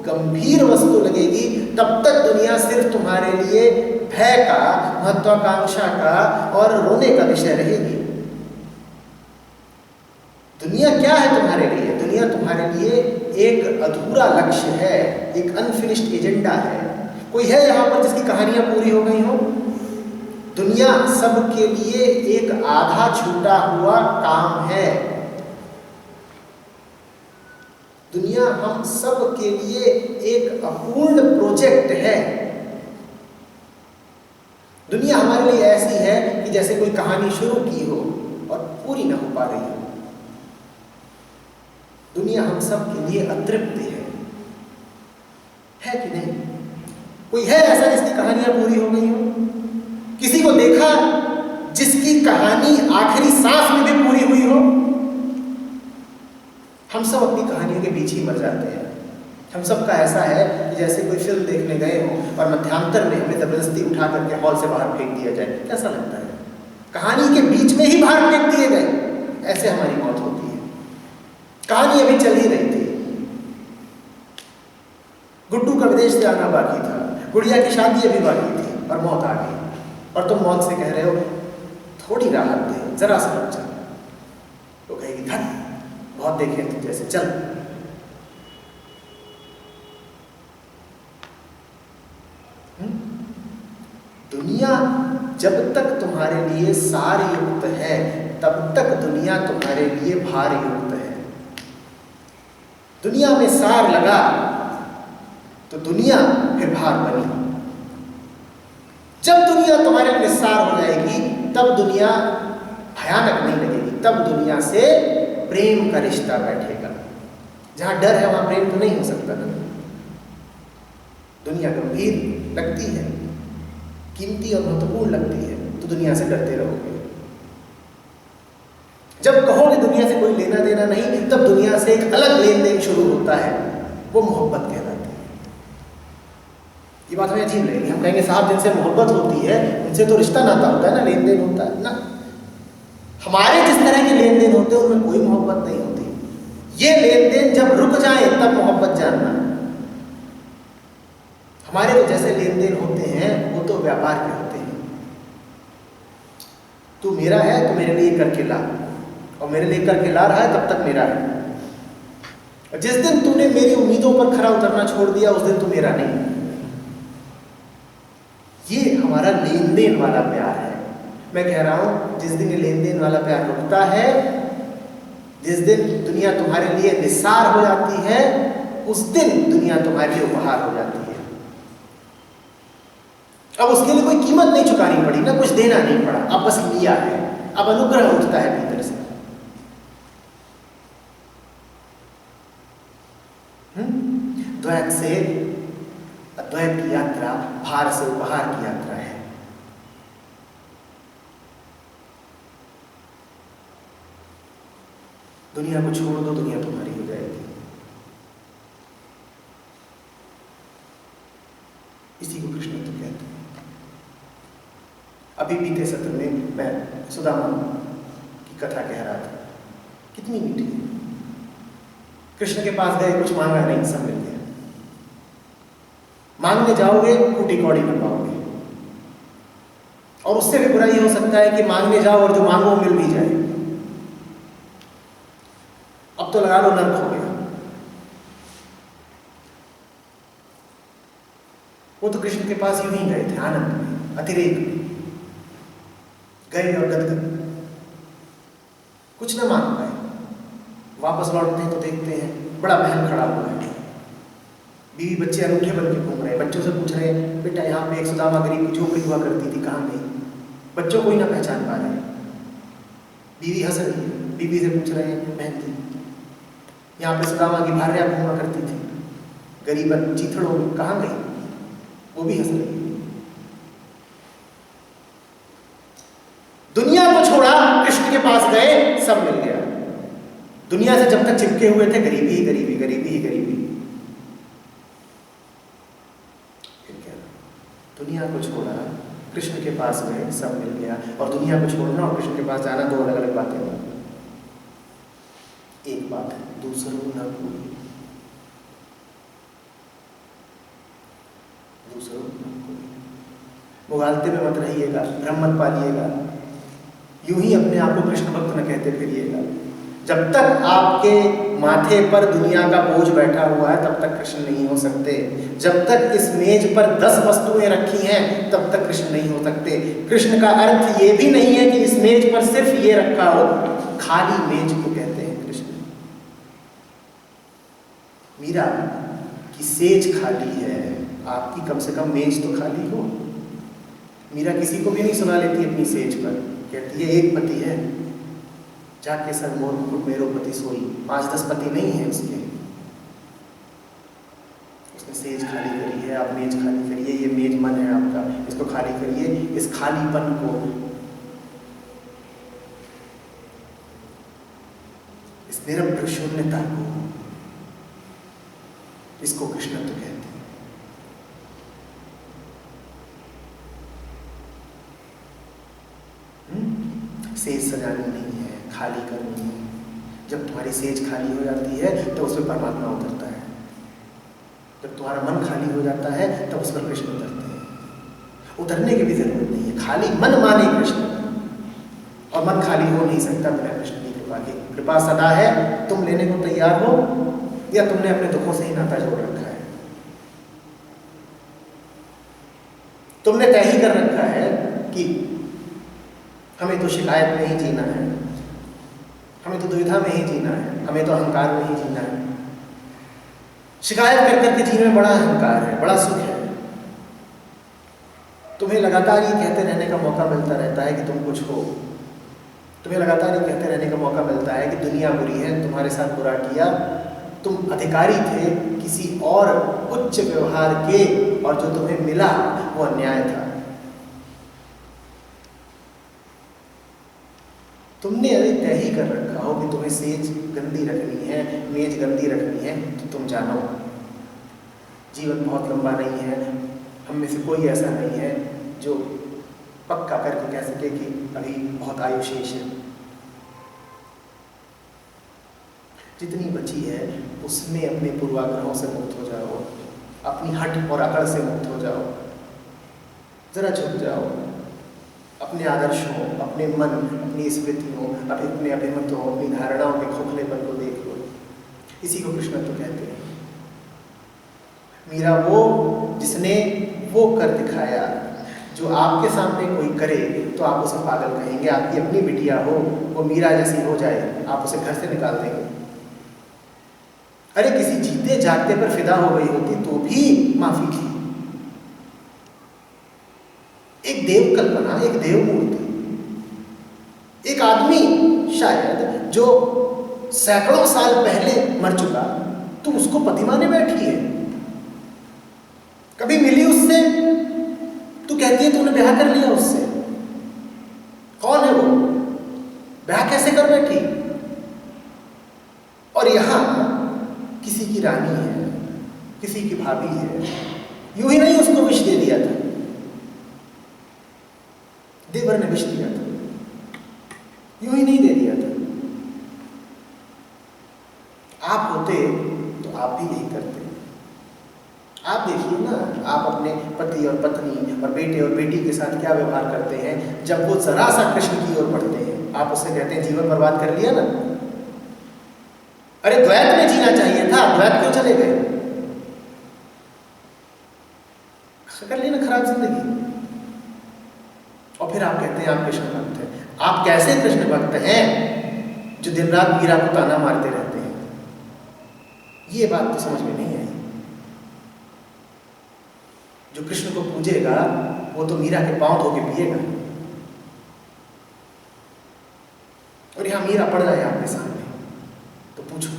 गंभीर वस्तु लगेगी, तब तक दुनिया सिर्फ तुम्हारे लिए भय का, महत्वाकांक्षा का और रोने का विषय रहेगी। दुनिया क्या है तुम्हारे लिए? दुनिया तुम्हारे लिए एक अधूरा लक्ष्य है, एक अनफिनिश्ड एजेंडा है। कोई है यहाँ पर जिसकी कहानियां पूरी हो गई हो? दुनिया सबके लिए एक आधा छूटा हुआ काम है। दुनिया हम सब के लिए एक अपूर्ण प्रोजेक्ट है। दुनिया हमारे लिए ऐसी है कि जैसे कोई कहानी शुरू की हो और पूरी ना हो पा रही हो। दुनिया हम सब के लिए अतृप्त है कि नहीं? कोई है ऐसा जिसकी कहानियां पूरी हो गई हो? किसी को देखा जिसकी कहानी आखिरी सांस में भी पूरी हुई हो? हम सब अपनी कहानियों के बीच ही मर जाते हैं। हम सब का ऐसा है कि जैसे कोई फिल्म देखने गए हो और मध्यांतर में हमें जबरदस्ती उठा करके हॉल से बाहर फेंक दिया जाए, कैसा लगता है? कहानी के बीच में ही बाहर फेंक दिए गए, ऐसे हमारी मौत होती है। कहानी अभी चल ही रही थी, गुड्डू का विदेश से आना बाकी था, गुड़िया की शादी अभी बाकी थी और मौत आ गई, और तुम मौत से कह रहे हो थोड़ी राहत दे, जरा सा रुक जा। वो कहेगी धन बहुत देखे तू जैसे, चल। दुनिया जब तक तुम्हारे लिए सार युक्त है, तब तक दुनिया तुम्हारे लिए भार युक्त है। दुनिया में सार लगा तो दुनिया फिर भार बनी। जब दुनिया तुम्हारे लिए निस्सार हो जाएगी, तब दुनिया भयानक नहीं लगेगी, तब दुनिया से प्रेम का रिश्ता बैठेगा। जहां डर है वहां प्रेम तो नहीं हो सकता ना। दुनिया गंभीर लगती है, कीमती और महत्वपूर्ण लगती है, तो दुनिया से डरते रहोगे। जब कहोगे दुनिया से कोई लेना देना नहीं, तब दुनिया से एक अलग लेन देन शुरू होता है, वो मोहब्बत कहलाती है। ये बात हमें अजीब लगेगी। हम कहेंगे साहब जिनसे मोहब्बत होती है उनसे तो रिश्ता नाता होता है ना, लेन देन होता है ना। हमारे जिस तरह के लेन देन होते हैं उनमें कोई मोहब्बत नहीं होती। ये लेन देन जब रुक जाए तब मोहब्बत जानना। हमारे तो जैसे लेन देन होते हैं वो तो व्यापार के होते हैं। तू मेरा है तो मेरे लिए करके ला, और मेरे लिए करके ला रहा है तब तक मेरा है। और जिस दिन तूने मेरी उम्मीदों पर खरा उतरना छोड़ दिया उस दिन तू मेरा नहीं। हमारा लेन देन वाला प्यार है। मैं कह रहा हूं जिस दिन ये लेन देन वाला प्यार रुकता है, जिस दिन दुनिया तुम्हारे लिए निस्सार हो जाती है, उस दिन दुनिया तुम्हारे लिए उपहार हो जाती है। अब उसके लिए कोई कीमत नहीं चुकानी पड़ी, ना कुछ देना नहीं पड़ा, अब बस लिया है। अब अनुग्रह उठता है भीतर से। द्वैत से अद्वैत की यात्रा भार से उपहार की यात्रा है। दुनिया को छोड़ दो, दुनिया तुम्हारी हो जाएगी। इसी को कृष्ण तो कहते हैं। अभी बीते सत्र में मैं सुदामा की कथा कह रहा था, कितनी मीठी है। कृष्ण के पास गए, कुछ मांगा नहीं, सब मिल गया। मांगने जाओगे टूटी कौड़ी बन पाओगे, और उससे भी बुरा ये हो सकता है कि मांगने जाओ और जो मांगो मिल भी जाए। अब तो लगा लो नर्क हो गया। वो तो कृष्ण के पास यूं ही गए थे, आनंद में, अतिरेक में गए और गदगद, कुछ न मांग पाए। वापस लौटते हैं तो देखते हैं बड़ा महल खड़ा हुआ है, बीवी बच्चे अनूठे बन के घूम रहे हैं। बच्चों से पूछ रहे हैं, बेटा यहाँ पे एक सुदामा गरीब की झोपड़ी हुआ करती थी, कहाँ गई? बच्चों को ही ना पहचान पा रहे। बीवी हंस रही है, बीवी से पूछ रहे हैं, बहन जी यहाँ पे सुदामा की भार्या घूमा करती थी, गरीबन चीथड़ों में, कहाँ गई? वो भी हंस रही है। दुनिया को छोड़ा, कृष्ण के पास गए, सब मिल गया। दुनिया से जब तक चिपके हुए थे, गरीबी ही गरीबी, गरीबी ही गरीबी। फिर क्या? दुनिया को छोड़ा, कृष्ण के पास गए, सब मिल गया। और दुनिया को छोड़ना और कृष्ण के पास जाना दो अलग अलग बातें हैं। एक बात है, दूसरों न कोई, दूसरों न कोई। मुगालते में मत रहिएगा, भ्रम मत पालिएगा, यूं ही अपने आप को कृष्ण भक्त न कहते फिरिएगा। जब तक आपके माथे पर दुनिया का बोझ बैठा हुआ है, तब तक कृष्ण नहीं हो सकते। जब तक इस मेज पर 10 वस्तुएं रखी हैं, तब तक कृष्ण नहीं हो सकते। कृष्ण का अर्थ ये भी नहीं है कि इस मेज पर सिर्फ ये रखा हो, खाली मेज को कहते हैं कृष्ण। मीरा की सेज खाली है, आपकी कम से कम मेज तो खाली हो। मीरा किसी को भी नहीं सुना लेती अपनी सेज पर, कहती है एक पति है, जाके सर मोर मुकुट मेरो पति सोई। 5-10 पति नहीं है उसके। उसने सेज खाली करी है, आप मेज खाली करिए। ये मेज मन है आपका, इसको खाली करिए। इस खालीपन को, इस निरंतर शून्यता को, इसको कृष्णत्व कहते हैं। सेज सजानी नहीं है, खाली करनी है। जब तुम्हारी सेज खाली हो जाती है तो उस पर परमात्मा उतरता है। जब तुम्हारा मन खाली हो जाता है तब उस पर कृष्ण उतरते हैं। उतरने की भी जरूरत नहीं है, खाली मन माने कृष्ण। और मन खाली हो नहीं सकता बिना कृष्ण की कृपा के। कृपा सदा है, तुम लेने को तैयार हो या तुमने अपने दुखों से ही नाता जोड़ रखा है। तुमने तय ही कर रखा है कि हमें तो शिकायत में ही जीना है, हमें तो दुविधा में ही जीना है, हमें तो अहंकार में ही जीना है। शिकायत कर करके जीने में बड़ा अहंकार है, बड़ा सुख है। तुम्हें लगातार ये कहते रहने का मौका मिलता रहता है कि तुम कुछ हो। तुम्हें लगातार ये कहते रहने का मौका मिलता है कि दुनिया बुरी है, तुम्हारे साथ बुरा किया, तुम अधिकारी थे किसी और उच्च व्यवहार के, और जो तुम्हें मिला वो अन्याय था। तुमने यदि तय ही कर रखा हो कि तुम्हें सेज गंदी रखनी है, मेज गंदी रखनी है, तो तुम जानो जीवन बहुत लंबा नहीं है। हम में से कोई ऐसा नहीं है जो पक्का करके कह सके कि अभी बहुत आयु शेष है। जितनी बची है उसमें अपने पूर्वाग्रहों से मुक्त हो जाओ, अपनी हट और अकड़ से मुक्त हो जाओ, जरा झुक जाओ, अपने आदर्शों, अपने मन, अपनी स्मृतियों, अपने अभिमतों, अपनी धारणाओं के खोखलेपन को देख लो। इसी को कृष्ण तो कहते हैं। मीरा वो जिसने वो कर दिखाया जो आपके सामने कोई करे तो आप उसे पागल कहेंगे, आपकी अपनी बिटिया हो, वो मीरा जैसी हो जाए, आप उसे घर से निकाल देंगे। अरे किसी जीते जागते पर फिदा हो गई होती तो भी माफी थी। एक देव कल्पना, एक देव मूर्ति, एक आदमी शायद जो सैकड़ों साल पहले मर चुका, तो उसको पति माने बैठी है। कभी मिली उससे तो कहती है तूने ब्याह कर लिया उससे। कौन है वो? ब्याह कैसे कर बैठी? और यहां किसी की रानी है, किसी की भाभी है, यूं ही नहीं उसको विष दे दिया था, देवर ने विष दिया था, यूं ही नहीं दे दिया था। आप होते तो आप भी यही करते। आप देखिए ना, आप अपने पति और पत्नी और बेटे और बेटी के साथ क्या व्यवहार करते हैं। जब वो जरा सा कृष्ण की ओर बढ़ते हैं, आप उससे कहते हैं जीवन बर्बाद कर लिया ना। अरे द्वैत में जीना चाहिए था, द्वैत क्यों चले गए? कर ली ना खराब जिंदगी। और फिर आप कहते हैं आप कृष्ण भक्त हैं। आप कैसे कृष्ण भक्त हैं जो दिन रात मीरा को ताना मारते रहते हैं? ये बात तो समझ में नहीं आई। जो कृष्ण को पूजेगा वो तो मीरा के पांव धो के पिएगा। और यहां मीरा पड़ जाए आपके सामने तो पूछो,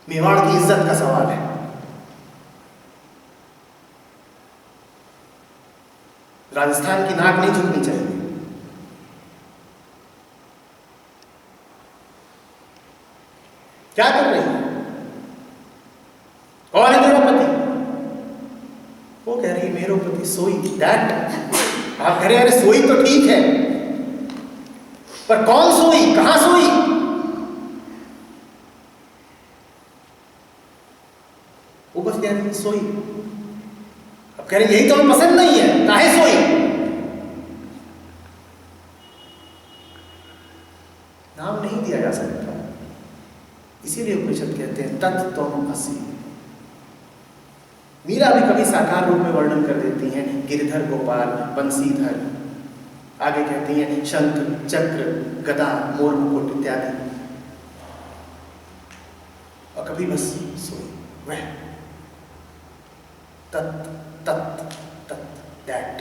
मेवाड़ की इज्जत का सवाल है। राजस्थान की नाक नहीं झुकनी चाहिए। क्या कर रही है? कौन है तेरा पति? वो कह रही है मेरो पति सोई। दैट आप कह रहे हैं अरे सोई तो ठीक है, पर कौन सोई, कहां सोई? वो बस कह रही है सोई। अब कह रहे यही तो हमें पसंद नहीं है, काहे सोई? नाम नहीं दिया जा सकता, इसीलिए उपनिषद कहते हैं तत् त्वम् असि। मीरा भी कभी साकार रूप में वर्णन कर देती हैं, गिरधर गोपाल, बंसीधर। आगे कहती हैं शंख चक्र गदा मोर मुकुट इत्यादि। और कभी बस सोई, वह तत् तत् तत् दैट।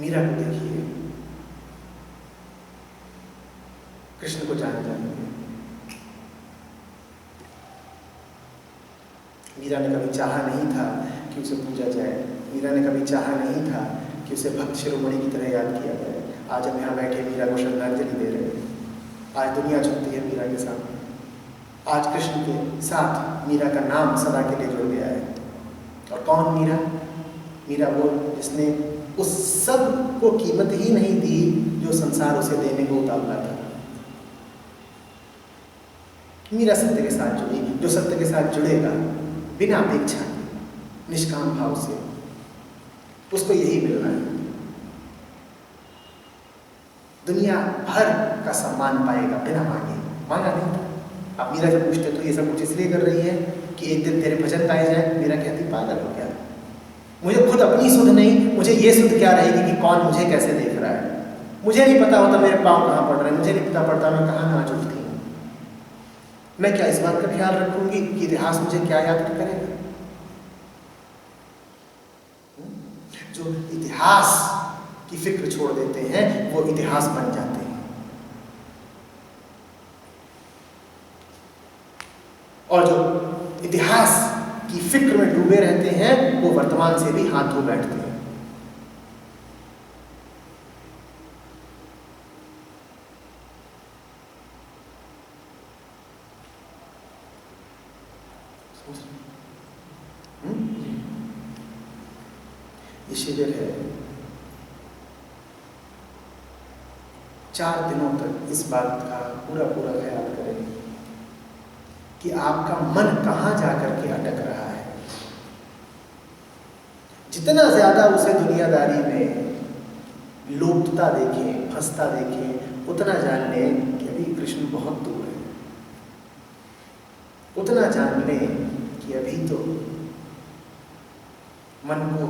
मीरा को देखिए, कृष्ण को जान जाएंगे। मीरा ने कभी चाहा नहीं था कि उसे पूजा जाए। मीरा ने कभी चाहा नहीं था कि उसे भक्त शिरोमणि की तरह याद किया जाए। आज हम यहाँ बैठे मीरा को श्रद्धांजलि दे रहे हैं। आज दुनिया झुकती है मीरा के सामने। आज कृष्ण के साथ मीरा का नाम सदा के लिए जुड़ गया है। और कौन मीरा? मीरा वो जिसने उस सब को कीमत ही नहीं दी जो संसार उसे देने को उतावला था। मीरा सत्य के साथ जुड़ी। जो सत्य के साथ जुड़ेगा बिना अपेक्षा निष्काम भाव से, उसको यही मिलना है। दुनिया भर का सम्मान पाएगा बिना मांगे। मांगा नहीं था। आप मीरा से पूछते तो ये सब कुछ इसलिए कर रही है कि एक दिन तेरे भजन गाए जाए। मीरा कहती पागल हो क्या, मुझे खुद अपनी सुध नहीं, मुझे ये सुध क्या रहेगी कि कौन मुझे कैसे देख रहा है। मुझे नहीं पता होता मेरे पाँव कहाँ पड़ रहे हैं, मुझे नहीं पता पड़ता मैं कहाँ नाजुक थी। मैं क्या इस बात का ख्याल रखूंगी कि इतिहास मुझे क्या याद करेगा? जो इतिहास की फिक्र छोड़ देते हैं वो इतिहास बन जाते हैं, और जो इतिहास की फिक्र में डूबे रहते हैं वो वर्तमान से भी हाथ धो बैठते हैं। ये शिविर है, 4 दिनों तक इस बात का पूरा पूरा ख्याल करें कि आपका मन कहां जाकर के अटक रहा है। जितना ज्यादा उसे दुनियादारी में लोटता देखें, फंसता देखें, उतना जान लें कि अभी कृष्ण बहुत दूर है। उतना जान लें कि अभी तो मन को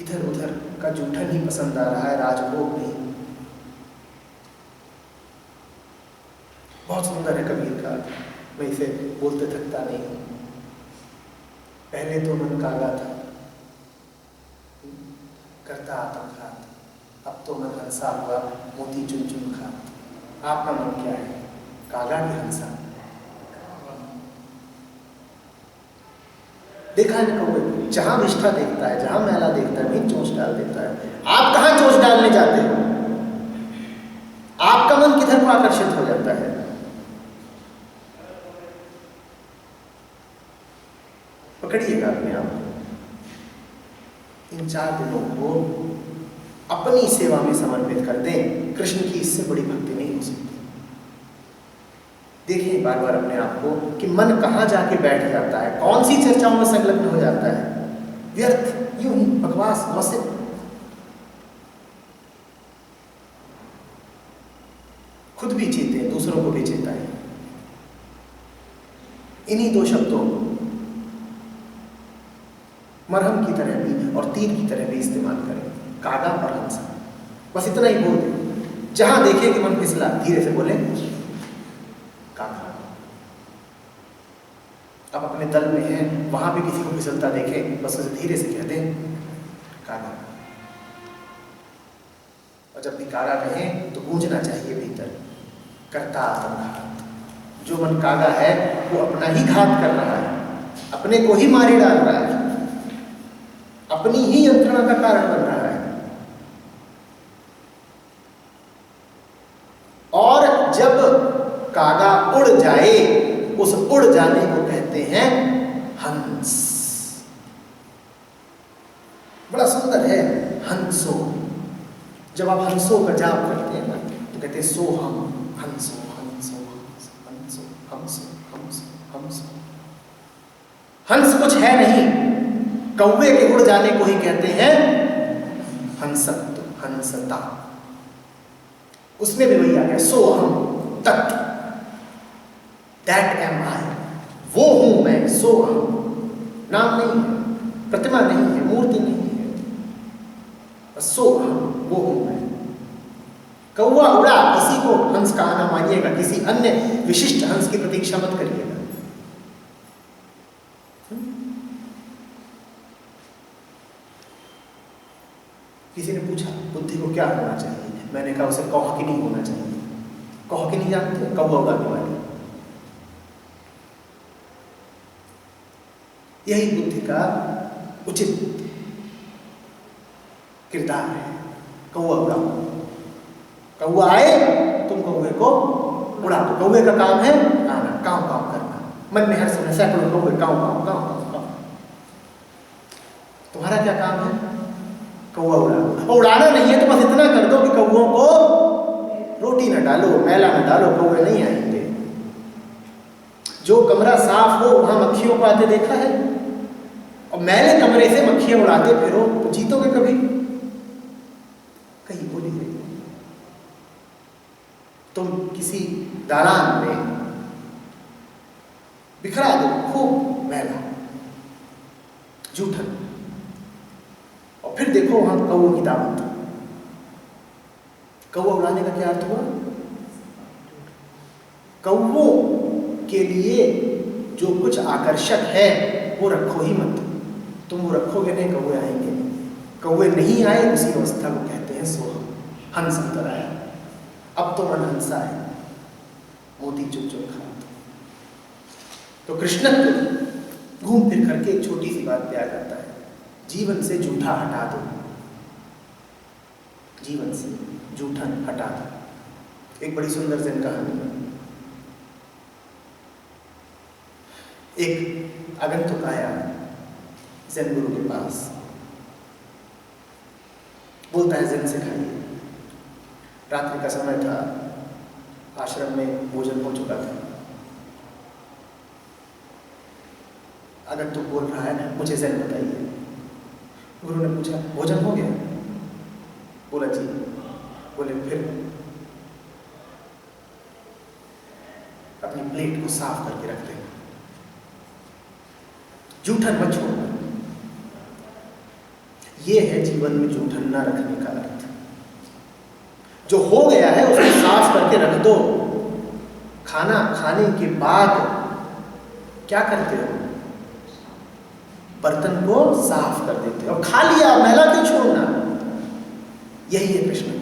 इधर उधर का जूठन ही पसंद आ रहा है, राजभोग नहीं। बहुत सुंदर है कबीर का, मैं इसे बोलते थकता नहीं हूं। पहले तो मन कागा था, करता आत्मघात, अब तो मन हंसा हुआ मोती चुन चुन खात। आपका मन क्या है, कागा की हंसा? देखा है कौवे, जहां विष्ठा देखता है, जहां मैला देखता है, वहीं चोंच डाल देता है। आप कहां चोंच डालने जाते हो? आपका मन किधर को आकर्षित हो जाता है? पकड़िएगा अपने आप को। इन 4 दिनों को अपनी सेवा में समर्पित कर दें। कृष्ण की इससे बड़ी भक्ति नहीं हो सकती। देखें बार बार अपने आप को कि मन कहां जाके बैठ जाता है, कौन सी चर्चाओं में संलग्न हो जाता है। व्यर्थ, यूं ही बकवास, गॉसिप। खुद भी चेते, दूसरों को भी चेताएं। इन्हीं 2 शब्दों को मरहम की तरह भी और तीर की तरह भी इस्तेमाल करें, कागा और हंसा। बस इतना ही बोल दें। जहां देखे कि मन फिसला, धीरे से बोले कागा। अब अपने दल में है, वहां भी किसी को फिसलता देखे, बस उसे धीरे से कह दें कागा। और जब भी कागा कहें तो गूंजना चाहिए भीतर, करता आत्मघात। जो मन कागा है वो अपना ही घात कर रहा है, अपने को ही मारे डाल रहा है, अपनी ही यंत्रणा का कारण बन रहा है। और जब कागा उड़ जाए, उस उड़ जाने को कहते हैं हंस। बड़ा सुंदर है हंसो। जब आप हंसो का जाप करते हैं ना, तो कहते हैं सोहम हंसो हंसो हंसो हंसो हंसो हंसो। हंस कुछ है नहीं, कौवे के उड़ जाने को ही कहते हैं हंसत्व, हंसता। उसमें भी वही आ गया, सोहम, तत्व, दैट एम आई, वो हूं मैं, सोहम। नाम नहीं है, प्रतिमा नहीं है, मूर्ति नहीं है, बस सोहम, वो हूं मैं। कौवा उड़ा, किसी को हंस का आना मानिएगा, किसी अन्य विशिष्ट हंस की प्रतीक्षा मत करिएगा। किसी ने पूछा बुद्धि को क्या होना चाहिए, मैंने कहा उसे कौहकिनी होना चाहिए। कौहकिनी जानते हैं, कौवा उड़ाने वाली। यही बुद्धि का उचित किरदार है। कौवा उड़ाओ, कौवा आए तुम कौवे को उड़ा दो। कौवे का काम है आना, काव काव करना। मन में हर समय सैकड़ों कौवे काव काव काव काव। तुम्हारा क्या काम है? कौवा उड़ाना। उड़ाना नहीं है तो बस इतना कर दो कि कौवों को रोटी न डालो, मैला न डालो, कौवे नहीं आएंगे। जो कमरा साफ हो वहां मक्खियों को आते देखा है? और मैले कमरे से मक्खियां उड़ाते फिरो तो जीतोगे कभी? कहीं बोली है। तुम किसी दालान में बिखरा दो खूब मैला, जूठन, और फिर देखो वहां कौवों की दावत। कौवा उड़ाने का क्या अर्थ हुआ? कौवों के लिए जो कुछ आकर्षक है वो रखो ही मत। तुम वो रखोगे नहीं, कौवे आएंगे नहीं। कौवे नहीं आए उसी अवस्था को कहते हैं सोहम, हंस अंतर आया। अब तो मन हंसा है, मोती चुन चुन खा। तो कृष्णत्व घूम फिर करके एक छोटी सी बात पे आ जाता है, जीवन से जूठा हटा दो। जीवन से जूठन हटा दो। एक बड़ी सुंदर ज़ेन कहानी है। एक आगंतुक आया ज़ेन गुरु के पास, बोलता है ज़ेन सिखाइए। रात्रि का समय था, आश्रम में भोजन हो चुका था। आगंतुक बोल रहा है मुझे ज़ेन बताइए। गुरु ने पूछा भोजन हो गया? बोला जी। बोले फिर अपनी प्लेट को साफ करके रख देना, जूठन मत छोड़ना। ये है जीवन में जूठन न रखने का अर्थ। जो हो गया है उसको साफ करके रख दो। खाना खाने के बाद क्या करते हो? बर्तन को साफ कर देते हो। अब खा लिया, मैला क्यों छोड़ना? यही है कृष्ण।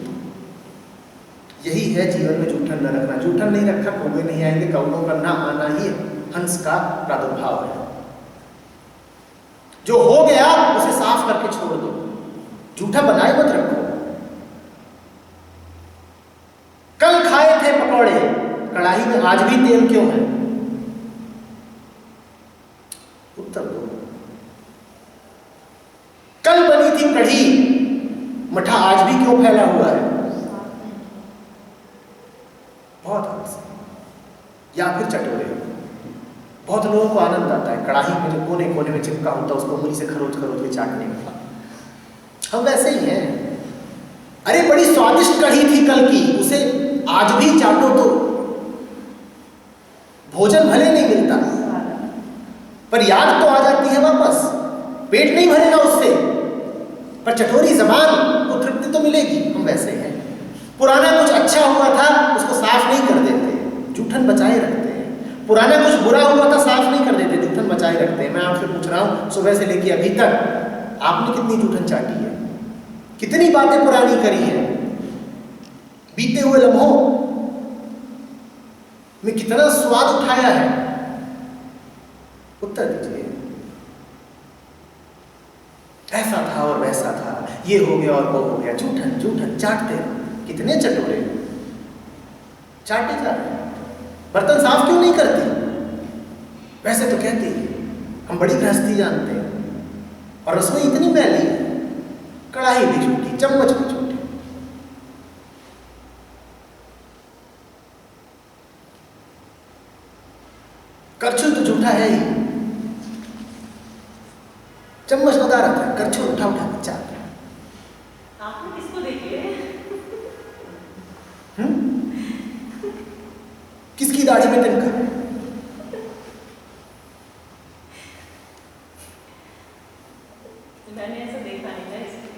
यही है जीवन में जूठन न रखना। जूठन नहीं रखा, कौवे नहीं आएंगे। कौवों का ना आना ही हंस का प्रादुर्भाव है। जो हो गया उसे साफ करके छोड़ दो, जूठा बनाए मत रखो। कल खाए थे पकौड़े, कढ़ाई में आज भी तेल क्यों है? उत्तर दो। कल बनी थी कढ़ी, मठा आज भी क्यों फैला हुआ है? बहुत हंस। या फिर चटोरे। बहुत लोगों को आनंद आता है कढ़ाई में जो कोने कोने में चिपका होता है उसको उंगली से खरोच खरोच के चाटने में। हम वैसे ही हैं। अरे बड़ी स्वादिष्ट कढ़ी थी कल की, उसे आज भी चाटो तो भोजन भले नहीं मिलता पर याद तो आ जाती है वापस। पेट नहीं भरेगा उससे पर चटोरी जबान को तृप्ति तो मिलेगी। हम वैसे हैं। पुराना कुछ अच्छा हुआ था उसको साफ नहीं कर देते, जूठन बचाए रखते हैं। पुराना कुछ बुरा हुआ था साफ नहीं कर देते, जूठन बचाए रखते हैं। मैं आपसे पूछ रहा हूं सुबह से लेकर अभी तक आपने कितनी जूठन चाटी है? कितनी बातें पुरानी करी है? बीते हुए लम्हों में कितना स्वाद उठाया है? उत्तर दीजिए। ऐसा था और वैसा था, ये हो गया और वो हो गया। जूठन जूठन चाटते रहो। कितने चटोरे चाटे जा रहे हैं। बर्तन साफ क्यों नहीं करती? वैसे तो कहती है हम बड़ी गृहस्थी जानते हैं और रसोई इतनी मैली है, कढ़ाई भी छोटी, चम्मच भी छोटी। करछुल तो झूठा है ही। चम्मच बता रहा था, करछुल उठा उठा के चाट। आपने किसको देखे? किसकी दाढ़ी में तिनका? मैंने ऐसा देखा नहीं है इसलिए।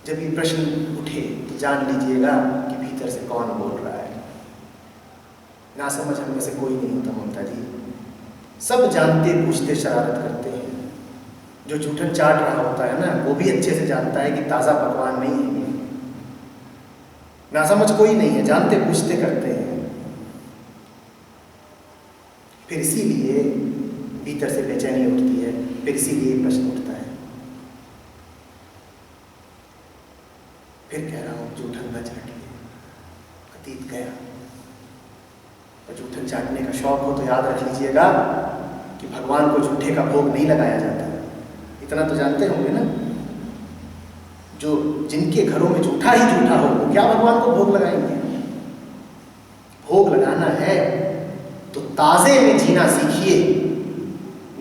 जब ये प्रश्न उठे तो जान लीजिएगा कि भीतर से कौन बोल रहा है। ना समझ हम में से कोई नहीं होता ममता जी। सब जानते पूछते शरारत करते हैं। जो जूठन चाट रहा होता है ना वो भी अच्छे से जानता है कि ताज़ा पकवान नहीं है। ना समझ कोई नहीं है, जानते पूछते करते हैं। फिर इसीलिए भीतर से बेचैनी उठती है, फिर इसीलिए प्रश्न उठता है। फिर कह रहा हूं जूठन न चाटिए, अतीत गया। और जूठन चाटने का शौक हो तो याद रख लीजिएगा कि भगवान को जूठे का भोग नहीं लगाया जाता। इतना तो जानते होंगे ना, जो जिनके घरों में जूठा ही जूठा हो वो क्या भगवान को भोग लगाएंगे? भोग लगाना है तो ताजे में जीना सीखिए,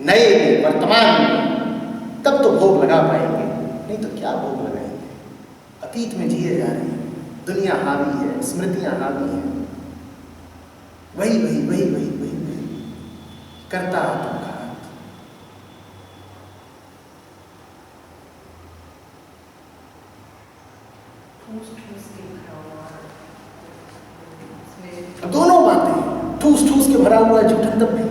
नए में, वर्तमान में, तब तो भोग लगा पाएंगे। नहीं तो क्या भोग लगाएंगे? अतीत में जिए जा रहे हैं, दुनिया हावी है, स्मृतियां हावी हैं। वही वही वही वही वही वही करता आत्मघात। दोनों बातें ठूस ठूस के भरा हुआ है जूठन तब भी।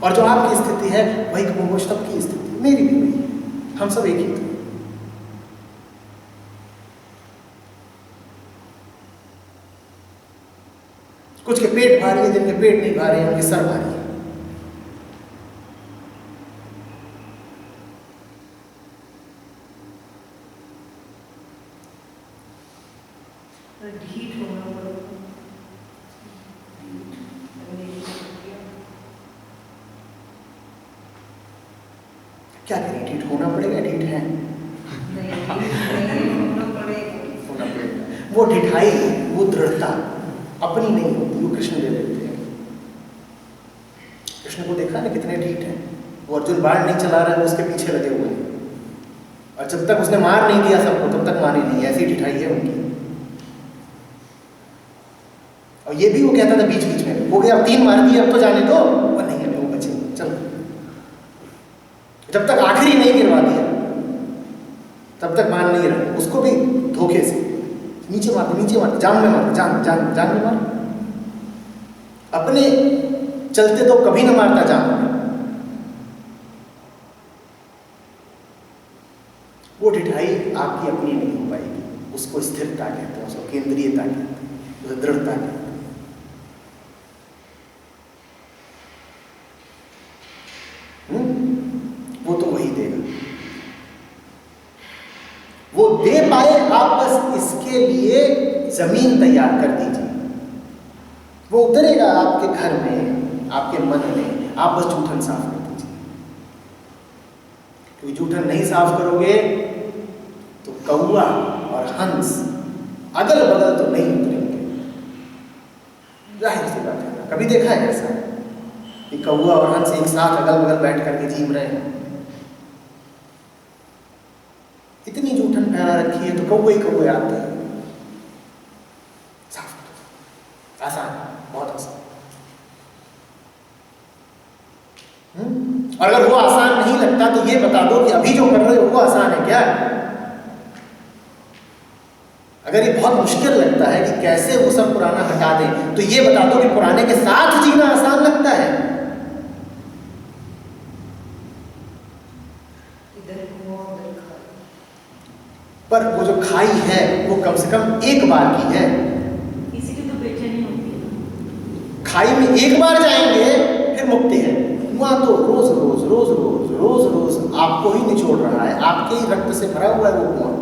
और जो आपकी स्थिति है वही कमोबेश तब की स्थिति, मेरी भी वही। हम सब एक ही थे। कुछ के पेट भारी है, जिनके पेट नहीं भारी है उनके सर भारी है। क्या करें, ढीठ होना पड़ेगा। ढीठ है होना पड़ेगा। वो ढिठाई, वो दृढ़ता अपनी नहीं होती, वो कृष्ण दे देते हैं। कृष्ण को देखा ना कितने ढीठ हैं। वो अर्जुन बाण नहीं चला रहा है, उसके पीछे लगे हुए हैं। और जब तक उसने मार नहीं दिया सबको तब तक माने नहीं, ऐसी ढिठाई है उनकी। और ये भी वो कहता था बीच बीच में, हो गया अब 3 मार दिए अब तो जाने दो, और नहीं अभी वो बचे चलो, जब तक आखिरी नहीं गिरवा दिया तब तक मान नहीं रहे। उसको भी धोखे से नीचे मार, जान में मार, जान में मार। अपने चलते तो कभी ना मारता जान में। वो ढिठाई आपकी अपनी नहीं हो पाएगी, उसको स्थिरता कहते हैं, उसको केंद्रीयता कहते हैं, उसको दृढ़ता कहते हैं। वो तो वही देगा, वो दे पाए, आप बस इसके लिए जमीन तैयार कर दीजिए। वो उतरेगा आपके घर में, आपके मन में, आप बस जूठन साफ कर दीजिए। क्योंकि जूठन नहीं साफ करोगे तो कौवा और हंस अगल बगल तो नहीं उतरेंगे। जाहिर सी बात है, कभी देखा है ऐसा कि कौवा और हंस एक साथ अगल बगल बैठ करके जीम रहे हैं? इतनी जूठन फैला रखी है तो कौवे ही कौवे आते हैं। साफ करो, आसान, बहुत आसान। और अगर वो आसान नहीं लगता तो ये बता दो कि अभी जो कर रहे हो वो आसान है क्या? अगर ये बहुत मुश्किल लगता है कि कैसे वो सब पुराना हटा दें, तो ये बता दो कि पुराने के साथ जीना आसान लगता है? पर वो जो खाई है वो कम से कम एक बार की है। इसीलिए तो बेचैनी होती है। खाई में एक बार जाएंगे फिर मुक्ति है। वहां तो रोज रोज रोज रोज रोज रोज आपको ही निचोड़ रहा है, आपके ही रक्त से भरा हुआ है वो कुआं।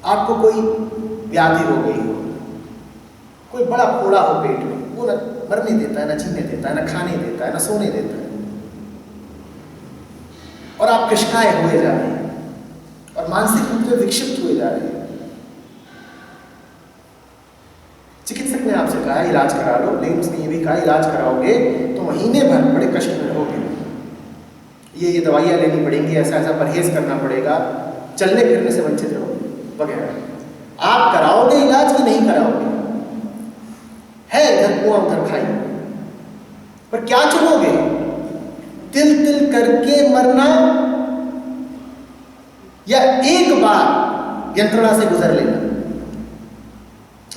आपको कोई व्याधि हो गई हो, कोई बड़ा फोड़ा हो पेट में, वो न मरने देता है, न जीने देता है, न खाने देता है, न सोने देता है, और आप कृष्णाए हुए जा रहे हैं और मानसिक रूप से विक्षिप्त हुए जा रहे हैं। चिकित्सक ने आपसे कहा इलाज करा लो, लेकिन उसने ये भी कहा इलाज कराओगे तो महीने भर बड़े कष्ट में रहोगे, ये दवाइयाँ लेनी पड़ेंगी, ऐसा ऐसा परहेज करना पड़ेगा, चलने फिरने से वंचित रहोगे वगैरह। आप कराओगे इलाज कि नहीं कराओगे? है इधर कुआं उधर खाई, पर क्या चुनोगे? तिल तिल करके मरना या एक बार यंत्रणा से गुजर लेना?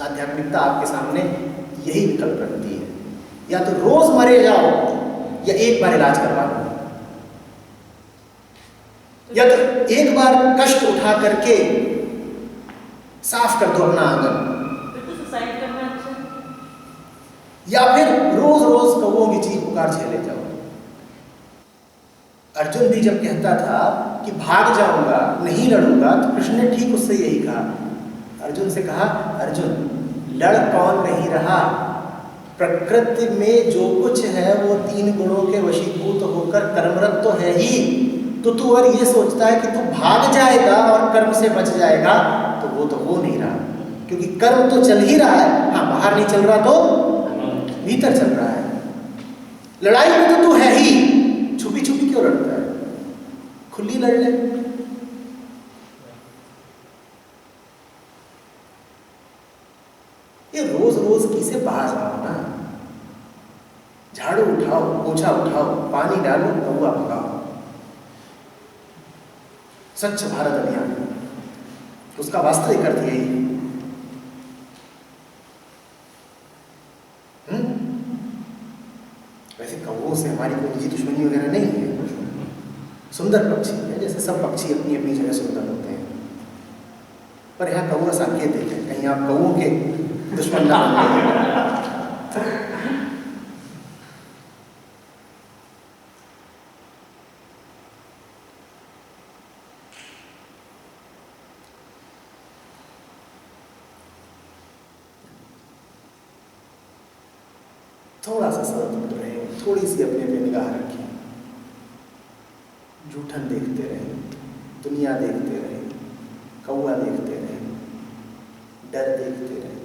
आध्यात्मिकता आपके सामने यही विकल्प रखती है, या तो रोज मरे जाओ या एक बार इलाज करवा लो, या तो एक बार कष्ट उठा करके साफ कर दो अपना आंगन, फिर तो सुसाइड करना अच्छा, या फिर रोज रोज कौवों की चीख पुकार झेले जाओ। अर्जुन भी जब कहता था कि भाग जाऊंगा, नहीं लड़ूंगा, तो कृष्ण ने ठीक उससे यही कहा। अर्जुन से कहा, अर्जुन लड़ कौन नहीं रहा, प्रकृति में जो कुछ है वो 3 गुणों के वशीभूत होकर कर्मरत तो है ही। तो तू अगर ये सोचता है कि तू भाग जाएगा और कर्म से बच जाएगा, तो वो तो हो नहीं रहा, क्योंकि कर्म तो चल ही रहा है। हाँ, बाहर नहीं चल रहा तो भीतर चल रहा है। लड़ाई में तो तू है ही, छुपी छुपी क्यों लड़ता है? खुली लड़ ले। ये रोज रोज की से बाहर जाओ ना, झाड़ू उठाओ, पोछा उठाओ, पानी डालो, कौवा भगाओ। स्वच्छ भारत अभियान, उसका वास्तविक अर्थ यही है। वैसे कौवों से हमारी कोई निजी दुश्मनी वगैरह नहीं है, सुंदर पक्षी है, जैसे सब पक्षी अपनी अपनी जगह सुंदर होते हैं। पर यहाँ कौवा संकेत देते हैं, कहीं आप कौवों के दुश्मन ना बने। थोड़ा सा सतर्क रहे, थोड़ी सी अपने पे निगाह रखें, जूठन देखते रहे, दुनिया देखते रहे, कौवा देखते रहे, डर देखते रहे,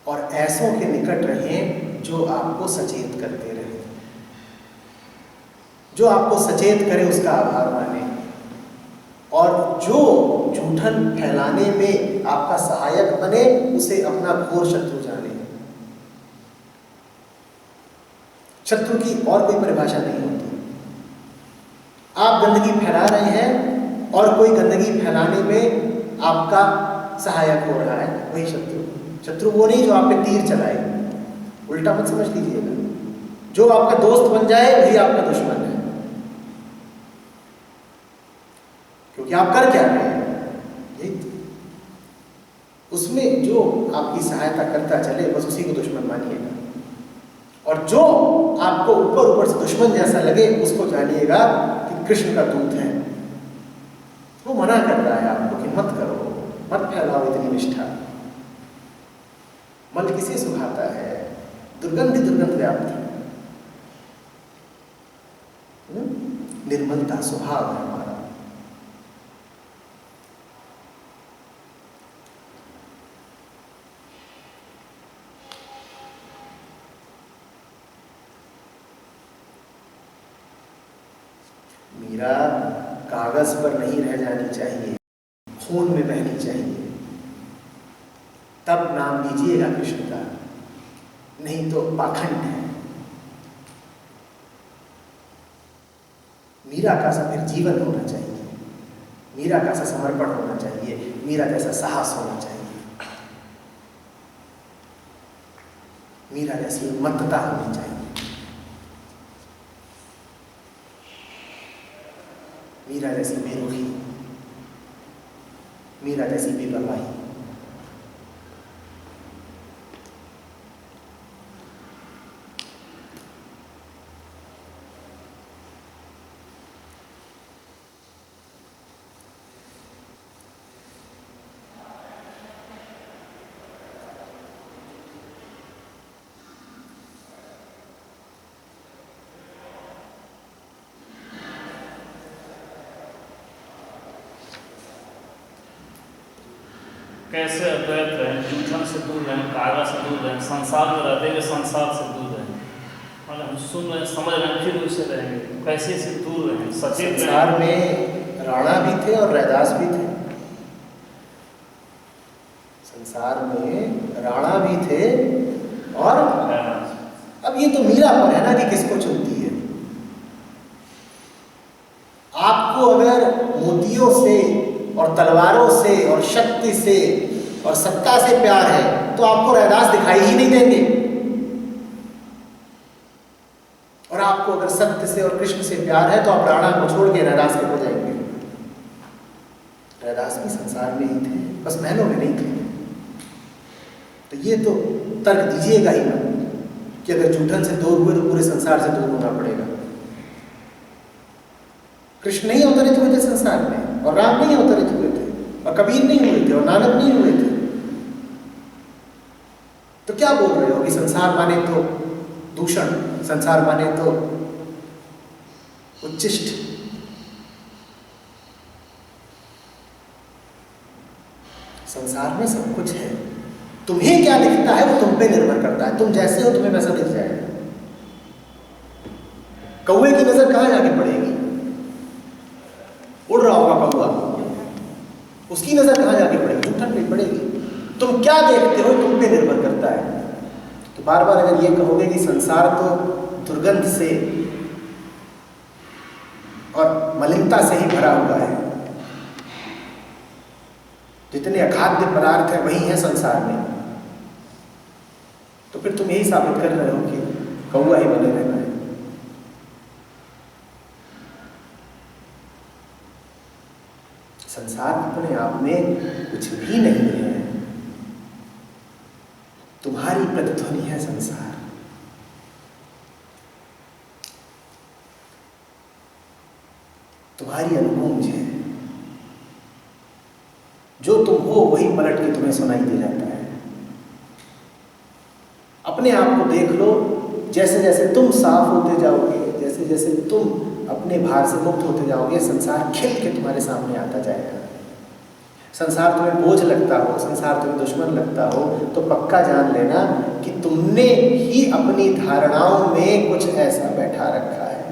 और ऐसों के निकट रहें जो आपको सचेत करते रहे। जो आपको सचेत करे उसका आभार माने, और जो झूठन फैलाने में आपका सहायक बने उसे अपना घोर शत्रु जाने। शत्रु की और कोई परिभाषा नहीं होती। आप गंदगी फैला रहे हैं और कोई गंदगी फैलाने में आपका सहायक हो रहा है, वही शत्रु। शत्रु वो नहीं जो आप पे तीर चलाए, उल्टा मत समझ लीजिएगा। जो आपका दोस्त बन जाए वही आपका दुश्मन है। क्योंकि आप कर क्या रहे हैं, यही उसमें जो आपकी सहायता करता चले बस उसी को दुश्मन मानिएगा, और जो आपको ऊपर ऊपर से दुश्मन जैसा लगे उसको जानिएगा कि कृष्ण का दूत है। वो मना कर रहा है आपको कि मत करो, मत फैलाओ इतनी निष्ठा। मल किसे सुखाता है? दुर्गंध दुर्गंध व्याप्त है। निर्मलता स्वभाव है हमारा। मीरा कागज पर नहीं रह जानी चाहिए, खून में बहनी चाहिए, तब नाम लीजिएगा कृष्ण का, नहीं तो पाखंड है। मीरा का सा फिर जीवन होना चाहिए, मीरा का सा समर्पण होना चाहिए, मीरा जैसा साहस होना चाहिए, मीरा जैसी उन्मत्तता होनी चाहिए, मीरा जैसी बेरुखी, मीरा जैसी बेपरवाही। कैसे अद्वैत रहें, जूठन से दूर रहें, कागज से दूर रहें, संसार में रहते हुए संसार से दूर रहें। मतलब हम सुन रहे हैं, समझ रहे हैं, फिर उससे रहेंगे, कैसे से दूर रहें, सचेत रहें। संसार में राणा भी थे और रैदास भी थे। संसार में राणा भी थे और अब ये तो मीरा पर है ना कि किसको चुनती है। आपको अगर मोतियों से और तलवारों से और शक्ति से और सत्ता से प्यार है तो आपको रैदास दिखाई ही नहीं देंगे, और आपको अगर सत्य से और कृष्ण से प्यार है तो आप राणा को छोड़ के रैदास के हो जाएंगे। रैदास भी संसार में ही थे, बस महलों में नहीं थे। तो ये तो तर्क दीजिएगा ही ना कि अगर जूठन से दूर हुए तो पूरे संसार से दूर होना पड़ेगा। कृष्ण नहीं अवतरित हुए थे संसार में, और राम नहीं अवतरित हुए थे, और कबीर नहीं हुए थे, और नानक नहीं हुए थे। तो क्या बोल रहे हो कि संसार माने तो दूषण, संसार माने तो उच्चिष्ट। संसार में सब कुछ है, तुम्हें क्या दिखता है वो तुम पे निर्भर करता है। तुम जैसे हो तुम्हें वैसा दिख जाएगा। कौवे की नजर कहां जाके पड़ेगी? उड़ रहा होगा कौवा, उसकी नजर कहां जाके पड़ेगी? जूठन पे पड़ेगी। तुम क्या देखते हो तुम पे निर्भर करता है। तो बार बार अगर ये कहोगे कि संसार तो दुर्गंध से और मलिनता से ही भरा हुआ है, जितने अखाद्य पदार्थ है वही है संसार में, तो फिर तुम यही साबित कर रहे हो कि कौवा ही बने रहना है। संसार अपने आप में कुछ भी नहीं है, तुम्हारी प्रतिध्वनि है संसार। तुम्हारी अनुगूंज है, जो तुम हो वही पलट के तुम्हें सुनाई दे जाता है। अपने आप को देख लो, जैसे जैसे तुम साफ होते जाओगे, जैसे जैसे तुम अपने भार से मुक्त होते जाओगे, संसार खिल के तुम्हारे सामने आता जाएगा। संसार तुम्हें बोझ लगता हो, संसार तुम्हें दुश्मन लगता हो, तो पक्का जान लेना कि तुमने ही अपनी धारणाओं में कुछ ऐसा बैठा रखा है।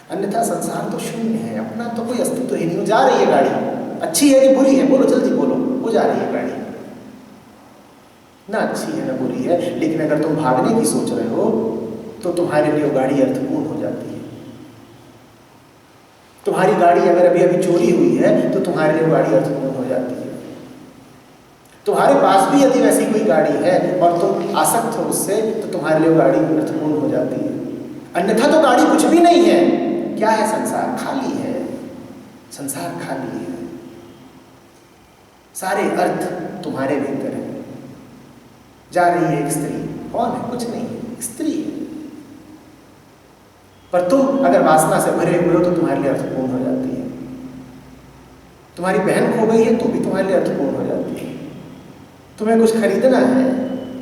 अन्यथा संसार तो शून्य है, अपना तो कोई अस्तित्व ही नहीं। वो जा रही है गाड़ी, अच्छी है कि बुरी है, बोलो जल्दी बोलो। वो जा रही है गाड़ी, ना अच्छी है ना बुरी है, लेकिन अगर तुम भागने की सोच रहे हो तो तुम्हारे लिए वो गाड़ी अर्थपूर्ण हो जाती है। तुम्हारी गाड़ी अगर अभी अभी चोरी हुई है तो तुम्हारे लिए वो गाड़ी अर्थपूर्ण हो जाती है। तुम्हारे पास भी यदि वैसी कोई गाड़ी है और तुम आसक्त हो उससे तो तुम्हारे लिए वो गाड़ी अर्थपूर्ण हो जाती है। अन्यथा तो गाड़ी कुछ भी नहीं है। क्या है संसार? खाली है। संसार खाली है, सारे अर्थ तुम्हारे भीतर है। जा रही है एक स्त्री, कौन है? कुछ नहीं है, स्त्री है। पर तुम अगर वासना से भरे हुए हो तो तुम्हारे लिए अर्थपूर्ण हो जाती है। तुम्हारी बहन खो गई है तो भी तुम्हारे लिए अर्थपूर्ण हो जाती है। तुम्हें कुछ खरीदना है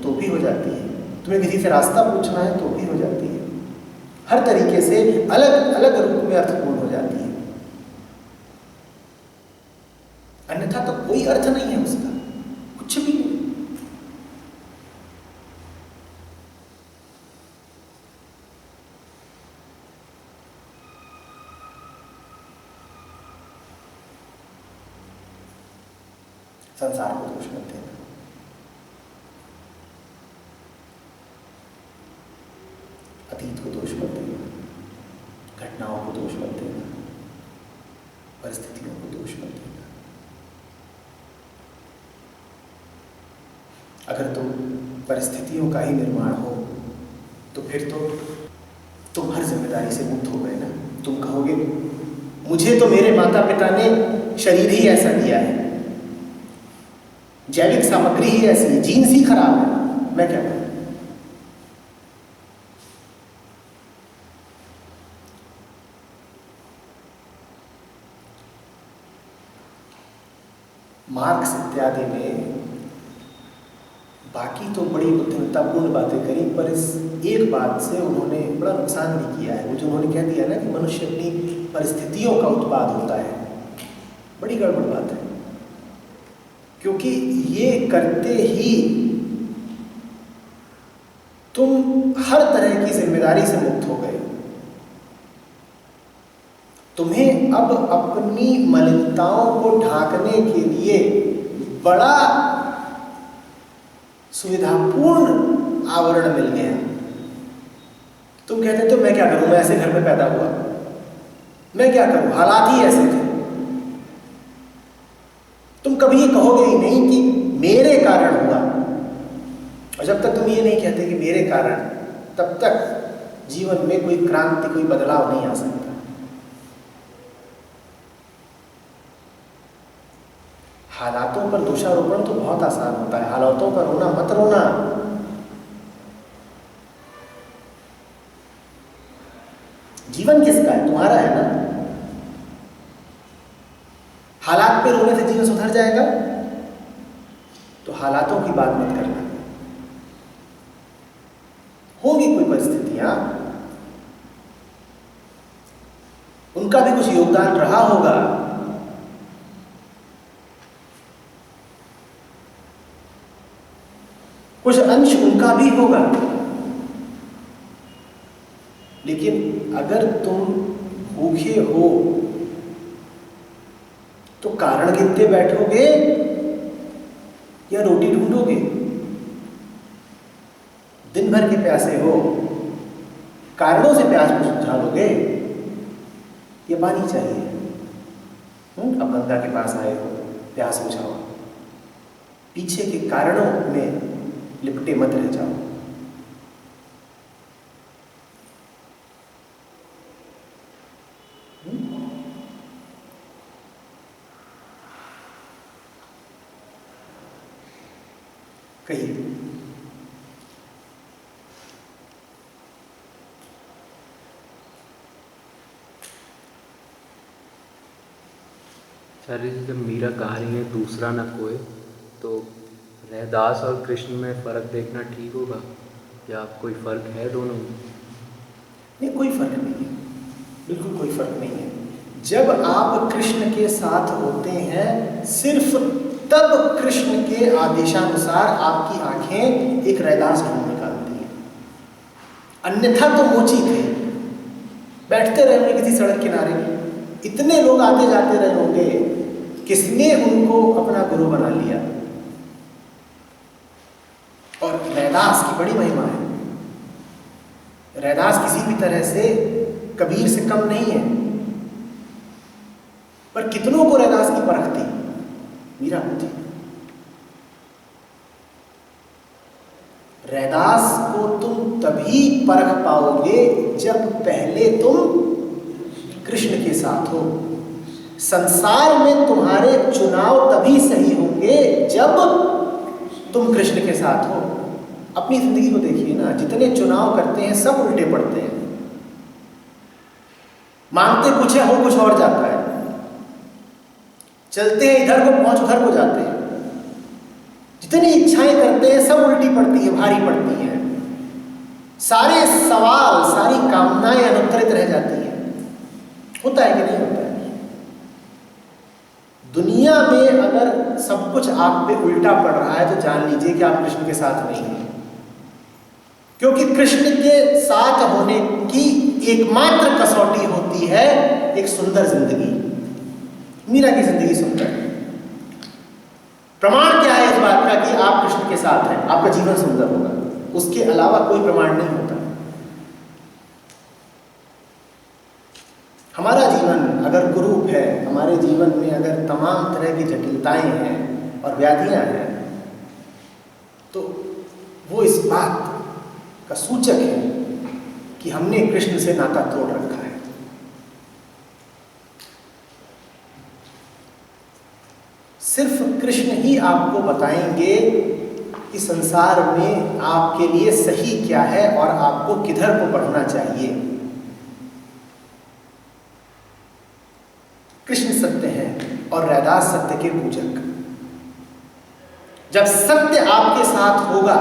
तो भी हो जाती है। तुम्हें किसी से रास्ता पूछना है तो भी हो जाती है। हर तरीके से अलग अलग रूप में अर्थपूर्ण हो जाती है। अन्यथा तो कोई अर्थ नहीं है उसका, कुछ भी नहीं। संसार को दोष मत देना, अतीत को दोष मत देना, घटनाओं को दोष मत देना, परिस्थितियों को दोष मत देना। अगर तुम परिस्थितियों का ही निर्माण हो तो फिर तो तुम हर जिम्मेदारी से मुक्त हो गए ना। तुम कहोगे मुझे तो मेरे माता पिता ने शरीर ही ऐसा दिया है, जैविक सामग्री ही ऐसी है, जीन्स ही खराब है, मैं क्या करूं? मार्क्स इत्यादि में बाकी तो बड़ी बुद्धिमत्तापूर्ण बातें करी, पर इस एक बात से उन्होंने बड़ा नुकसान भी किया है। वो जो उन्होंने कह दिया ना कि मनुष्य अपनी परिस्थितियों का उत्पाद होता है, बड़ी गड़बड़ बात है। क्योंकि ये करते ही तुम हर तरह की जिम्मेदारी से मुक्त हो गए। तुम्हें अब अपनी मलिनताओं को ढांकने के लिए बड़ा सुविधापूर्ण आवरण मिल गया। तुम कहते थे मैं क्या करूं, मैं ऐसे घर में पैदा हुआ, मैं क्या करूं, हालात ही ऐसे थे। तुम कभी ये कहोगे ही नहीं कि मेरे कारण हुआ। और जब तक तुम ये नहीं कहते कि मेरे कारण, तब तक जीवन में कोई क्रांति, कोई बदलाव नहीं आ सकता। हालातों पर दोषारोपण तो बहुत आसान होता है, हालातों पर रोना मत रोना। जीवन किसका है? तुम्हारा है ना। हालात पे रोने से जीवन सुधर जाएगा? तो हालातों की बात मत करना। होगी कोई परिस्थितियां, उनका भी कुछ योगदान रहा होगा। कुछ अंश उनका भी होगा। लेकिन अगर तुम भूखे हो तो कारण गिनते बैठोगे या रोटी ढूंढोगे? दिन भर के प्यासे हो, कारणों से प्यास को सुझा लोगे। ये पानी चाहिए, अब गंगा के पास आए हो, प्यास बुझाओ। पीछे के कारणों में लिपटे मत रह जाओ। कहिए। आचार्य जी, जब मीरा कह रही है दूसरा न कोई, तो रैदास और कृष्ण में फ़र्क देखना ठीक होगा या कोई फ़र्क है दोनों में? नहीं, कोई फ़र्क नहीं है, बिल्कुल कोई फ़र्क नहीं है। जब आप कृष्ण के साथ होते हैं, सिर्फ तब कृष्ण के आदेशानुसार आपकी आंखें एक रैदास ढूंढ निकालती हैं, अन्यथा तो मोचित है। बैठते रहे होंगे किसी सड़क किनारे, इतने लोग आते जाते रहे होंगे, किसने उनको अपना गुरु बना लिया। और रैदास की बड़ी महिमा है। रैदास किसी भी तरह से कबीर से कम नहीं है, पर कितनों को रैदास की परख थी? मीरा को थी। रैदास को तुम तभी परख पाओगे जब पहले तुम कृष्ण के साथ हो। संसार में तुम्हारे चुनाव तभी सही होंगे जब तुम कृष्ण के साथ हो। अपनी जिंदगी को देखिए ना, जितने चुनाव करते हैं सब उल्टे पड़ते हैं। मांगते कुछ है, हो कुछ और जाता है। चलते हैं इधर को, पहुंच उधर को जाते हैं। जितनी इच्छाएं करते हैं सब उल्टी पड़ती है, भारी पड़ती हैं। सारे सवाल, सारी कामनाएं अनुत्तरित रह जाती हैं। होता है कि नहीं होता है? दुनिया में अगर सब कुछ आप पे उल्टा पड़ रहा है तो जान लीजिए कि आप कृष्ण के साथ नहीं हैं। क्योंकि कृष्ण के साथ होने की एकमात्र कसौटी होती है एक सुंदर जिंदगी। मीरा की जिंदगी सुंदर है। प्रमाण क्या है इस बात का कि आप कृष्ण के साथ हैं? आपका जीवन सुंदर होगा, उसके अलावा कोई प्रमाण नहीं होता। हमारा जीवन अगर कुरूप है, हमारे जीवन में अगर तमाम तरह की जटिलताएं हैं और व्याधियां हैं, तो वो इस बात का सूचक है कि हमने कृष्ण से नाता तोड़ रखा है। सिर्फ कृष्ण ही आपको बताएंगे कि संसार में आपके लिए सही क्या है और आपको किधर को बढ़ना चाहिए। कृष्ण सत्य है और रैदास सत्य के पूजक। जब सत्य आपके साथ होगा,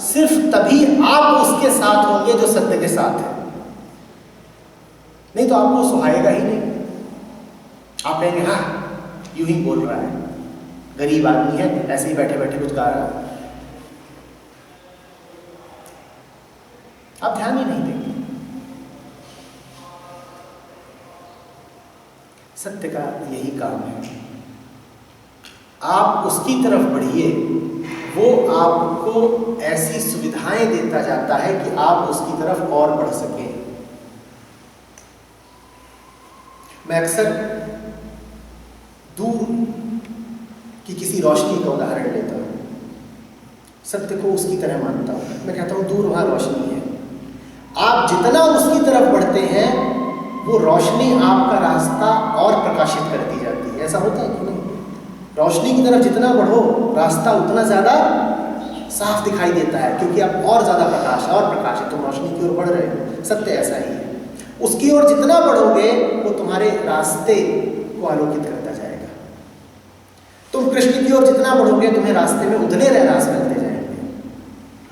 सिर्फ तभी आप उसके साथ होंगे जो सत्य के साथ है। नहीं तो आपको सुहाएगा ही नहीं। आप कहेंगे हाँ यूं ही बोल रहा है, गरीब आदमी है, ऐसे ही बैठे बैठे कुछ गा रहा है। आप ध्यान ही नहीं देंगे। सत्य का यही काम है। आप उसकी तरफ बढ़िए, वो आपको ऐसी सुविधाएं देता जाता है कि आप उसकी तरफ और बढ़ सके। मैं अक्सर दूर की किसी रोशनी का उदाहरण लेता हूँ। सत्य को उसकी तरह मानता हूँ। मैं कहता हूँ दूर वहाँ रोशनी है, आप जितना उसकी तरफ बढ़ते हैं वो रोशनी आपका रास्ता और प्रकाशित करती जाती है। ऐसा होता है कि नहीं? रोशनी की तरफ जितना बढ़ो, रास्ता उतना ज़्यादा साफ दिखाई देता है, क्योंकि आप और ज़्यादा प्रकाश और प्रकाश है, तुम रोशनी की ओर बढ़ रहे हो। सत्य ऐसा ही है। उसकी ओर जितना बढ़ोगे वो तुम्हारे रास्ते को आलोकित करता जाएगा। तुम कृष्ण की ओर जितना बढ़ोगे तुम्हें रास्ते में उतने रैदास मिलते जाएंगे,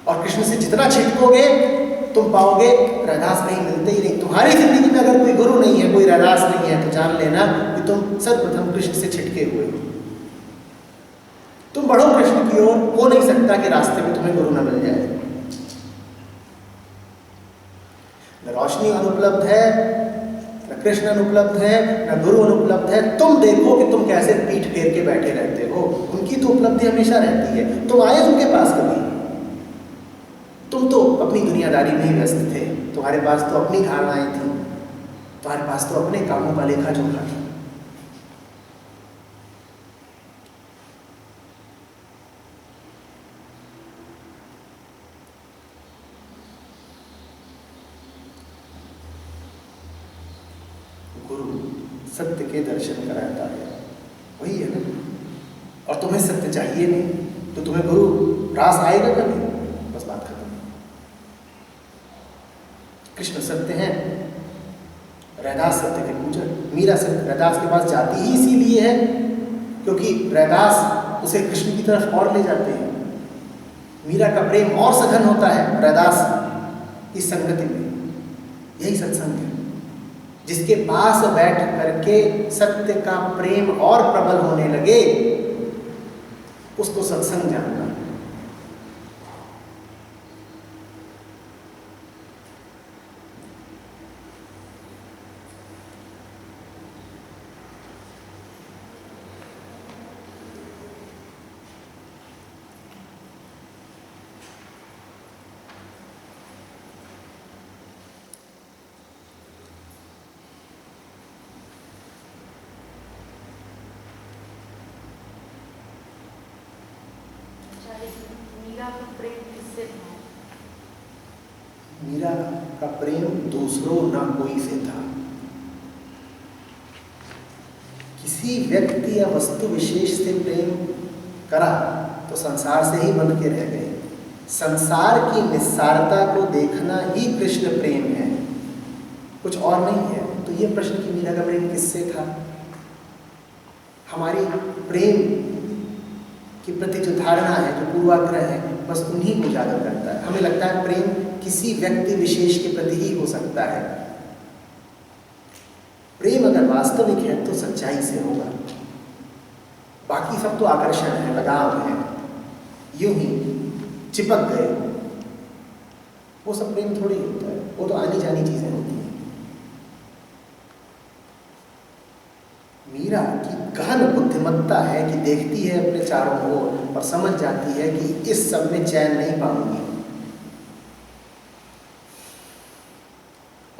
और कृष्ण से जितना छिटकोगे तुम पाओगे रैदास कहीं मिलते ही नहीं। तुम्हारी जिंदगी में अगर कोई गुरु नहीं है, कोई रैदास नहीं है, तो जान लेना कि तुम सर्वप्रथम कृष्ण से छिटके हुए हो। तुम बढ़ो कृष्ण की ओर, हो नहीं सकता कि रास्ते में तुम्हें गुरु न मिल जाए। न रोशनी अनुपलब्ध है, न कृष्ण अनुपलब्ध है, न गुरु अनुपलब्ध है। तुम देखो कि तुम कैसे पीठ फेर के बैठे रहते हो। उनकी तो उपलब्धि हमेशा रहती है। तुम आए उनके पास कभी? तुम तो अपनी दुनियादारी में ही व्यस्त थे। तुम्हारे पास तो अपनी धारणाएं थी, तुम्हारे पास तो अपने कामों का लेखा जोखा था। गुरु सत्य के दर्शन कराता है, वही है ना। और तुम्हें सत्य चाहिए नहीं तो तुम्हें गुरु रास आएगा कभी? बस बात खत्म। कृष्ण सत्य है, रैदास सत्य के पूजक। मीरा सत्य रैदास के पास जाती ही इसीलिए है क्योंकि रैदास उसे कृष्ण की तरफ और ले जाते हैं। मीरा का प्रेम और सघन होता है रैदास की संगति में। यही सत्संग है, जिसके पास बैठ करके सत्य का प्रेम और प्रबल होने लगे, उसको सत्संग जानना। मीरा का प्रेम किससे था? मीरा का प्रेम दूसरों ना कोई से था। किसी व्यक्ति या वस्तु विशेष से प्रेम करा तो संसार से ही बंध के रह गए। संसार की निस्सारता को देखना ही कृष्ण प्रेम है, कुछ और नहीं है। तो ये प्रश्न कि मीरा का प्रेम किससे था, हमारी प्रेम के प्रति जो धारणा है, जो पूर्वाग्रह है, बस उन्हीं को उजागर करता है। हमें लगता है प्रेम किसी व्यक्ति विशेष के प्रति ही हो सकता है। प्रेम अगर वास्तविक है तो सच्चाई से होगा, बाकी सब तो आकर्षण है, लगाव है, यूं ही चिपक गए, वो सब प्रेम थोड़ी होता है। वो तो आनी जानी चीजें होती हैं। मीरा की गहन बुद्धिमत्ता है कि देखती है अपने चारों ओर और समझ जाती है कि इस सब में चैन नहीं पाऊंगी।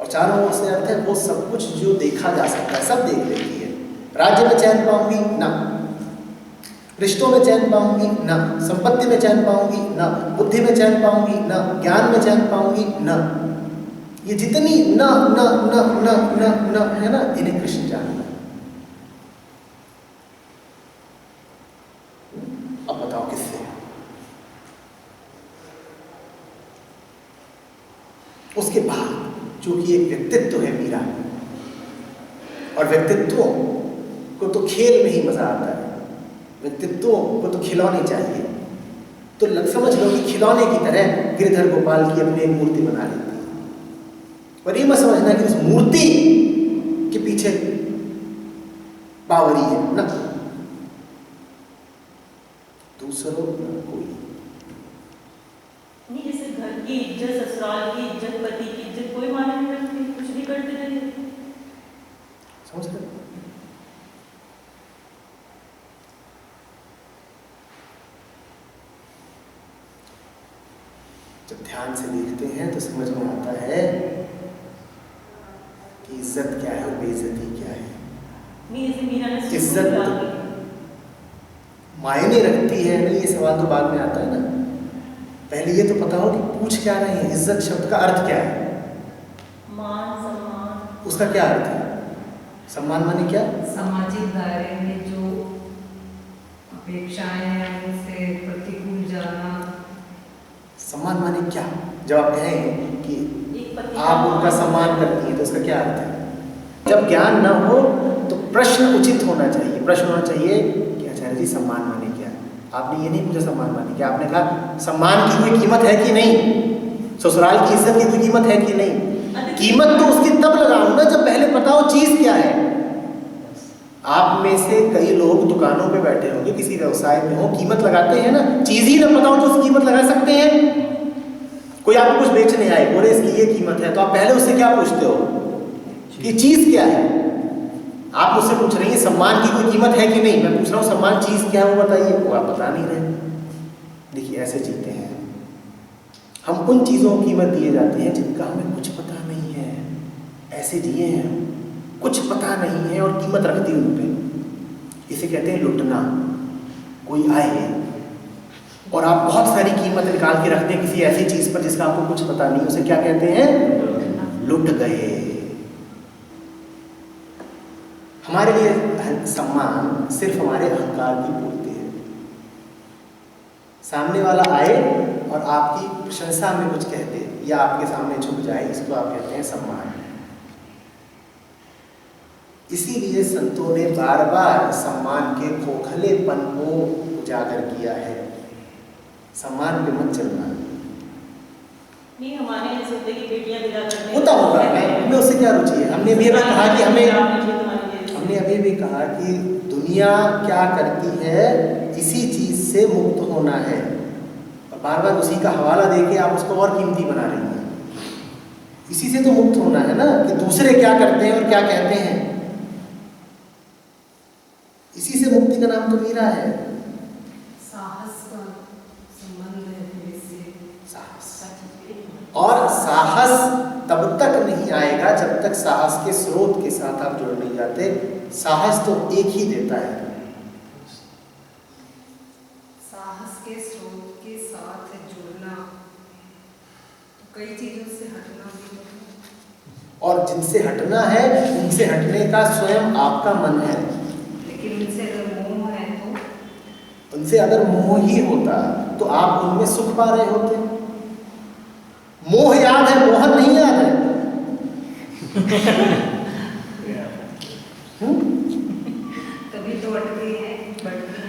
और चारों ओर से अर्थ है वो सब कुछ जो देखा जा सकता है सब देख लेती है। राज्य में चैन पाऊंगी ना, रिश्तों में चैन पाऊंगी ना, संपत्ति में चैन पाऊंगी ना, बुद्धि में चैन पाऊंगी ना, ज्ञान में चैन पाऊंगी ना। ये जितनी ना ना ना ना ना ना है ना, इन्हें कृष्ण जानना। अब बताओ किससे? उसके बाद जो कि एक व्यक्तित्व है मीरा, और व्यक्तित्वों को तो खेल में ही मजा आता है, व्यक्तित्वों को तो खिलौने चाहिए। तो समझ लो कि खिलौने की तरह गिरधर गोपाल की अपनी एक मूर्ति बना लेती है। और ये मत समझना कि उस मूर्ति के पीछे बावरी है ना, दूसरों ना कोई नहीं। जैसे घर की इज्जत, ससुराल की इज्जत, पति की इज्जत कोई माने नहीं रखती, कुछ भी करते रहिए। समझ गए? जब ध्यान से देखते हैं तो समझ में आता है कि इज्जत क्या है और बेइज्जती क्या है। नहीं, जैसे मीरा ने इज्जत मायने रखती है नहीं, ये सवाल तो बाद में आता है ना। पहले ये तो पता हो कि पूछ क्या रहे हैं, इज्जत शब्द का अर्थ क्या है? मान सम्मान। उसका क्या अर्थ है? सम्मान माने क्या? सामाजिक दायरे में जो अपेक्षाएं हैं उनसे प्रतिकूल जाना। सम्मान माने क्या? जब आप कहें कि आप उनका सम्मान करती हैं तो उसका क्या अर्थ है? जब ज्ञान न हो तो प्रश्न उचित होना चाहिए। प्रश्न होना चाहिए कि आचार्य जी सम्मान माने क्या? आपने ये नहीं पूछा सम्मान माने क्या, आपने कहा सम्मान की कोई कीमत है कि नहीं, ससुराल की इज्जत की कोई कीमत है कि नहीं। कीमत तो उसकी तब लगाऊं ना जब पहले पता हो चीज क्या है। आप में से कई लोग दुकानों पे बैठे होंगे, किसी व्यवसाय में हो, कीमत लगाते हैं ना। चीज ही ना पता हो तो उसकी कीमत लगा सकते हैं? कोई आपको कुछ बेचने आए, बोले इसकी ये कीमत है, तो आप पहले उससे क्या पूछते हो कि चीज क्या है? आप मुझसे पूछ रही हैं सम्मान की कोई कीमत है कि नहीं, मैं पूछ रहा हूँ सम्मान चीज क्या है वो बताइए, वो आप बता नहीं रहे। देखिए ऐसे जीते हैं हम, उन चीजों की कीमत दिए जाते हैं जिनका हमें कुछ पता नहीं है। ऐसे जिए हैं हम, कुछ पता नहीं है और कीमत रख दी उन पे। इसे कहते हैं लुटना। कोई आए और आप बहुत सारी कीमत निकाल के रख दें किसी ऐसी चीज पर जिसका आपको कुछ पता नहीं, उसे क्या कहते हैं? लुट गए। हमारे लिए सम्मान सिर्फ हमारे अहंकार की पूर्ति है। सामने वाला आए और आपकी प्रशंसा में कुछ कह दे या आपके सामने झुक जाए, इसको आप कहते हैं सम्मान। इसीलिए संतों ने बार बार सम्मान के खोखलेपन को उजागर किया है। सम्मान पे मत चलना। नहीं, हमारे ऐसे होते कि बेटियां विदा करने होता होगा, हमें उससे क्या रुचि है। हमने अभी कहा कि हमने अभी भी कहा कि दुनिया क्या करती है, इसी चीज से मुक्त होना है। और बार बार उसी का हवाला देके आप उसको और कीमती बना रही हैं। इसी से तो मुक्त होना है ना, कि दूसरे क्या करते हैं और क्या कहते हैं। इसी से मुक्ति का नाम तो मीरा है। साहस का संबंध है फिर इससे। साहस, और साहस तब तक नहीं आएगा जब तक साहस के स्रोत के साथ आप जुड़ नहीं जाते। साहस तो एक ही देता है। साहस के स्रोत के साथ जुड़ना, तो कई चीज़ों से हटना भी है। और जिनसे हटना है उनसे हटने का स्वयं आपका मन है। लेकिन उनसे अगर मोह है तो उनसे अगर मोह ही होता तो आप उनमें सुख पा रहे होते। मोह याद है, मोहन नहीं याद है। तभी तो अटके हैं, बढ़ते हैं।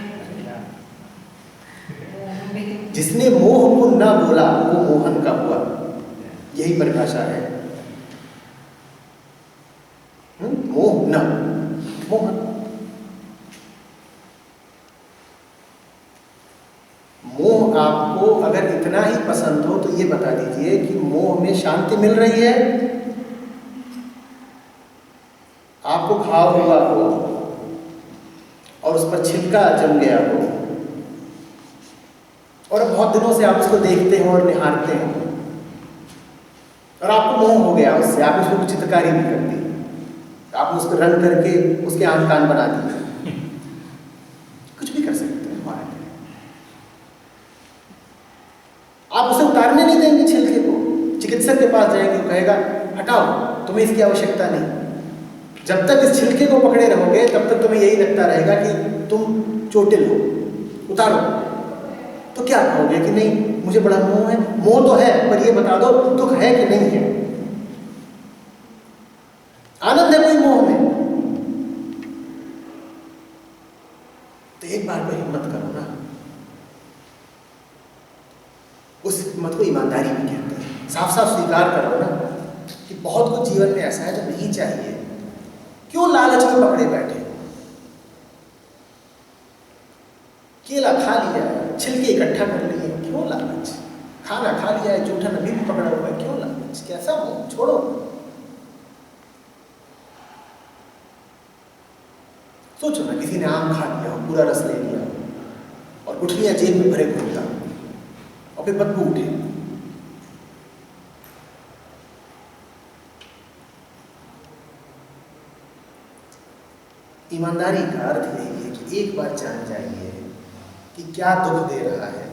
मोह में जिसने मोह को न बोला वो मोहन का हुआ, यही परिभाषा है। मोह न मोहन। मोह आपको अगर इतना ही पसंद हो तो ये बता दीजिए कि मोह में शांति मिल रही है। आपको घाव हुआ हो और उस पर छिलका जम गया हो और बहुत दिनों से आप उसको देखते हो और निहारते हो और आपको मोह हो गया उससे, आप उसको चित्रकारी भी कर दी, आप उसको रंग करके उसके आंख कान बना दिए, कुछ भी कर सकते हैं। आप उसे उतारने नहीं देंगे छिलके को। चिकित्सक के पास जाएंगे, वो कहेगा हटाओ, तुम्हें इसकी आवश्यकता नहीं। जब तक इस छिलके को पकड़े रहोगे तब तक तुम्हें यही लगता रहेगा कि तुम चोटिल हो, उतारो। तो क्या कहोगे कि नहीं मुझे बड़ा मोह है। मोह तो है, पर ये बता दो दुख है कि नहीं है। आनंद है कोई मोह में? तो एक बार को हिम्मत करो ना। उस हिम्मत को ईमानदारी भी कहते हैं। साफ साफ स्वीकार करो ना कि बहुत कुछ जीवन में ऐसा है जो नहीं चाहिए। क्यों लालच में पकड़े बैठे? केला खा लिया, छिलके इकट्ठा कर लिए, क्यों लालच? खाना खा लिया है, जूठन अभी भी पकड़ा हुआ है, क्यों लालच? कैसा मोह? छोड़ो। सोचो ना, किसी ने आम खा लिया हो, पूरा रस ले लिया हो और गुठलियां जेब में भरे घूमता और फिर बदबू उठे। ईमानदारी का अर्थ यही है कि एक बार जान जाइए कि क्या दुख दे रहा है,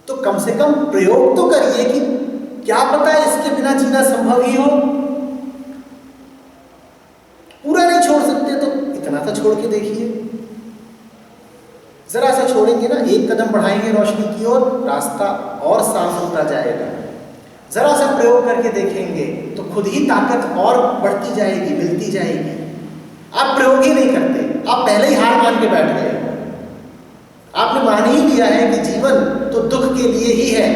तो कम से कम प्रयोग तो करिए कि क्या पता है इसके बिना जीना संभव ही हो। पूरा नहीं छोड़ सकते तो इतना सा छोड़ के देखिए। जरा सा छोड़ेंगे ना, एक कदम बढ़ाएंगे रोशनी की ओर, रास्ता और साफ होता जाएगा। जरा सा प्रयोग करके देखेंगे तो खुद ही ताकत और बढ़ती जाएगी, मिलती जाएगी। आप प्रयोग ही नहीं करते, आप पहले ही हार मान के बैठ गए। आपने मान ही लिया है कि जीवन तो दुख के लिए ही है।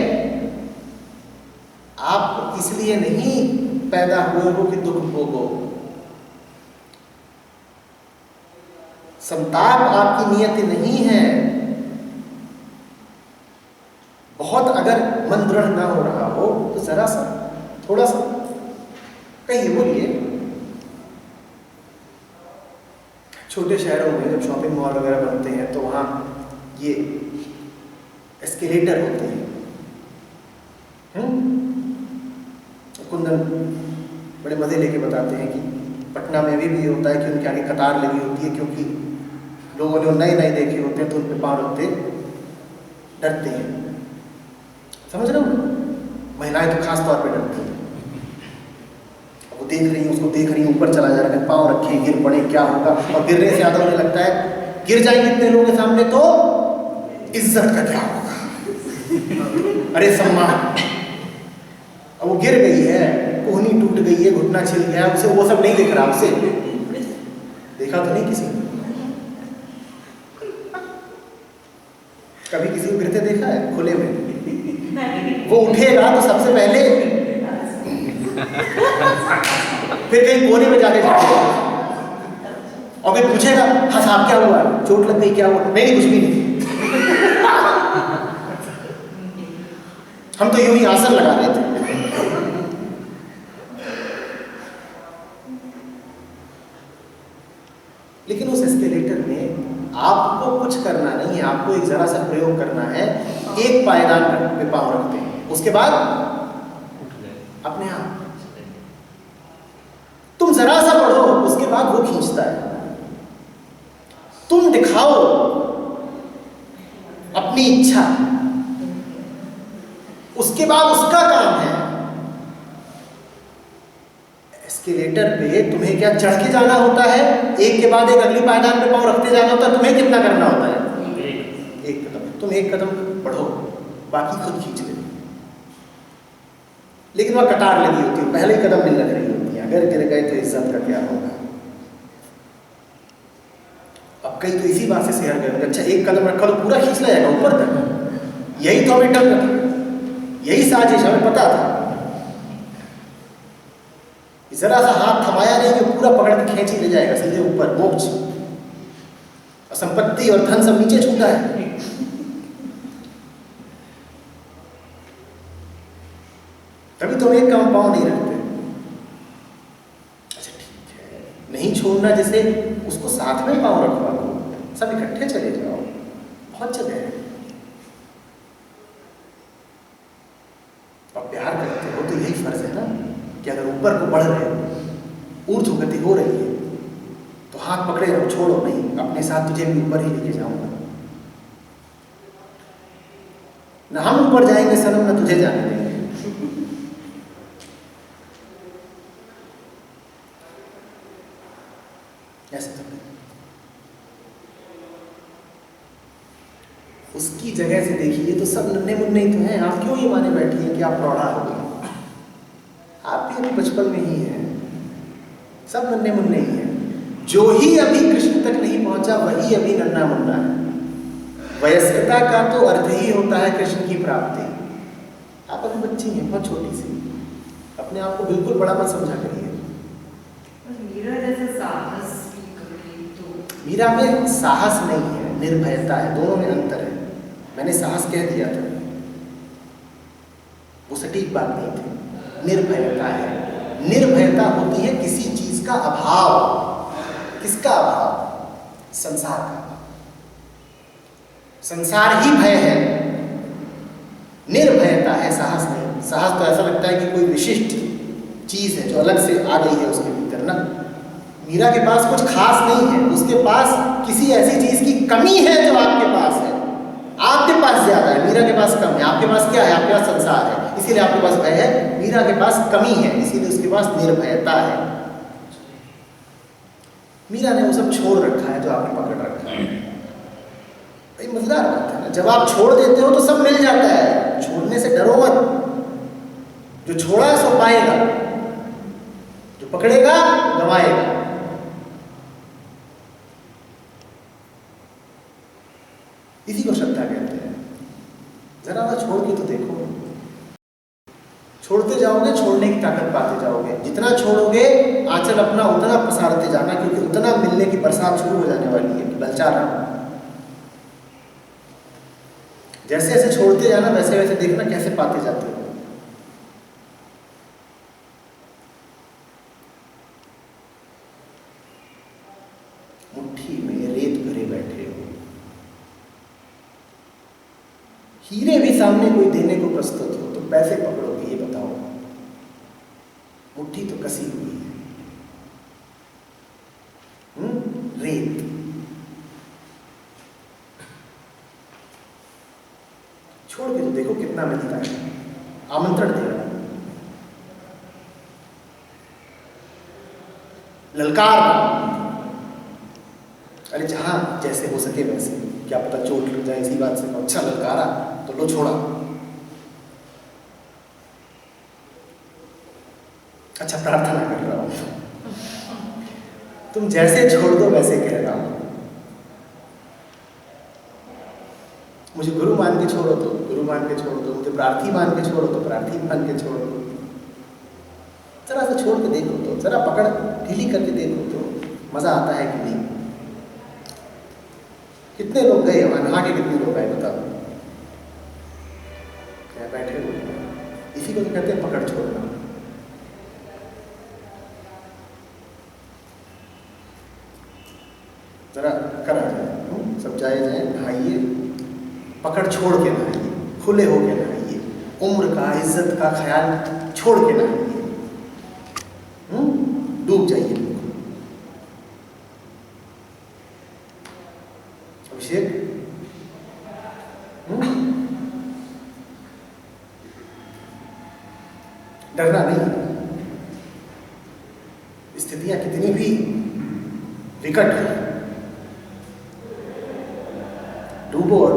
आप इसलिए नहीं पैदा हुए हो कि दुख भोगो। संताप आपकी नियति नहीं है। बहुत अगर मन दृढ़ ना हो रहा हो तो जरा सा, थोड़ा सा कहिए, बोलिए। छोटे शहरों में जब शॉपिंग मॉल वगैरह बनते हैं तो वहाँ ये एस्केलेटर होते हैं। कुंदन बड़े मज़े लेके बताते हैं कि पटना में भी होता है कि उनके आगे कतार लगी होती है, क्योंकि लोगों ने नए नए देखे होते हैं तो उन पे पाँव रखते डरते हैं। समझ रहे हो? महिलाएं तो खास तौर पे डरती हैं। वो देख रही हैं, उसको देख रही हैं, ऊपर चला जा रहा है, पाँव रखे, गिर पड़े, क्या होगा? और गिरने से ज़्यादा उन्हें लगता है गिर जाएंगे इतने लोगों के सामने तो इज्जत का क्या होगा, अरे सम्मान। अब वो गिर गई है, कोहनी टूट गई है, घुटना छिल गया, उसे वो सब नहीं दिख रहा। उसे देखा तो नहीं किसी ने? कभी किसी को गिरते देखा है खुले में? वो उठेगा तो सबसे पहले फिर कहीं कोने में जाके जाएगा और फिर पूछेगा हाँ साहब क्या हुआ, चोट लग गई, क्या हुआ? नहीं कुछ भी नहीं, हम तो यूं ही आसन लगा रहे थे। लेकिन उस एस्केलेटर में आपको कुछ करना नहीं है, आपको एक जरा सा प्रयोग करना है। एक पायदान पे पांव रखते हैं, उसके बाद अपने आप तुम जरा सा बढ़ो, उसके बाद वो खींचता है। तुम दिखाओ अपनी अपनी इच्छा, उसके बाद उसका काम है। एस्केलेटर पे तुम्हें क्या चढ़ के जाना होता है, एक के बाद एक अगली पायदान पे पांव रखते जाना होता है, तुम्हें कितना करना होता है? एक कदम। तुम एक कदम बढ़ो, बाकी खुद खींच ले। लेकिन वह कतार लगी होती है, पहले ही कदम नहीं लग रही होती है, अगर गिर गए तो इज्जत का क्या होगा। अब कई तो इसी बात से शेयर करेंगे, अच्छा एक कदम रखा तो पूरा खींच लाएगा ऊपर तक। यही तो हमें डर था, यही साजिश हमें पता था। जरा सा हाथ थमाया नहीं कि पूरा पकड़ के खींच ही ले जाएगा सीधे ऊपर, मोक्ष। संपत्ति और धन सब नीचे छूटा है। तभी तुम एक काम पाँव नहीं रखते। अच्छा ठीक है, नहीं छोड़ना, जैसे उसको साथ में पाँव रखवा दो, सब इकट्ठे चले जाओ, बहुत जगह है। अब प्यार करते हो तो यही फर्ज है ना कि अगर ऊपर को बढ़ रहे हो, ऊर्ध्व गति हो रही है, तो हाथ पकड़े रहो, छोड़ो नहीं, अपने साथ तुझे भी ऊपर ही लेके जाऊंगा। ना हम ऊपर जाएंगे सनम, ना तुझे जाने देंगे। ऐसे तो उसकी जगह से देखिए तो सब नन्हे मुन्ने ही तो हैं। आप क्यों ये माने बैठी हैं कि आप प्रौढ़ा हो गए? आप भी अभी बचपन में ही हैं, सब नन्हे मुन्ने ही हैं। जो ही अभी कृष्ण तक नहीं पहुंचा वही अभी नन्हा मुन्ना है। वयस्कता का तो अर्थ ही होता है कृष्ण की प्राप्ति। आप अभी बच्ची हैं, बहुत छोटी सी, अपने आप को बिल्कुल बड़ा मत समझा करिए। मीरा जैसे साहस की कमी तो मीरा में साहस नहीं है, निर्भयता है, दोनों में अंतर है। मैंने साहस कह दिया था, वो सटीक बात नहीं थी। निर्भयता है, निर्भयता होती है किसी चीज का अभाव। किसका अभाव? संसार का। संसार ही भय है, निर्भयता है, साहस नहीं। साहस तो ऐसा लगता है कि कोई विशिष्ट चीज है जो अलग से आ गई है उसके भीतर ना। मीरा के पास कुछ खास नहीं है, उसके पास किसी ऐसी चीज की कमी है जो आपके पास है। आपके पास ज्यादा है, मीरा के पास कम है। आपके पास क्या है? आपके पास संसार है, इसीलिए आपके पास भय है। मीरा के पास कमी है, इसीलिए उसके पास निर्भयता है। मीरा ने वो सब छोड़ रखा है जो आपने पकड़ रखा है। भाई मजेदार बात है ना, जब आप छोड़ देते हो तो सब मिल जाता है। छोड़ने से डरो मत, जो छोड़ा है सो पाएगा, जो पकड़ेगा गंवाएगा। इसी को श्रद्धा कहते हैं। जरा सा छोड़ के तो देखो, छोड़ते जाओगे छोड़ने की ताकत पाते जाओगे। जितना छोड़ोगे आंचल अपना उतना पसारते जाना, क्योंकि उतना मिलने की बरसात शुरू हो जाने वाली है। ललचा रहा, जैसे जैसे छोड़ते जाना वैसे वैसे देखना कैसे पाते जाते हो। मुट्ठी में रेत भरे बैठे हो, हीरे भी सामने कोई देने को प्रस्तुत हो तो पैसे पकड़ोगे? ये बताओ। मुट्ठी तो कसी हुई है, रेत। छोड़ के तो देखो कितना मिलता है। आमंत्रण दे रहा है, ललकार। अरे जहां जैसे हो सके वैसे, क्या पता चोट लग जाए इसी बात से। अच्छा ललकारा तो लो छोड़ा। अच्छा प्रार्थना कर रहा हूं, तुम जैसे छोड़ दो वैसे कह रहा हूं। मुझे गुरु मान के छोड़ो तो गुरु मान के छोड़ दो, मुझे प्रार्थी मान के छोड़ो तो प्रार्थी मान के छोड़ दो। जरा सा छोड़ के देखो तो, जरा पकड़ ढीली करके देखो तो मजा आता है कि नहीं। कितने लोग गए वहां नहा के? कितने लोग आए बताओ? क्या बैठे हुए? इसी को तो कहते हैं पकड़ छोड़ना। जरा करा जाए, सब जाए जाए, नहाइए, पकड़ छोड़ के नहाइए, खुले होके नहाइए, उम्र का इज्जत का ख्याल छोड़ के नहाइए, डूब जाइए। अभिषेक डरना नहीं। स्थितियां कितनी भी विकट हैं, डूबो और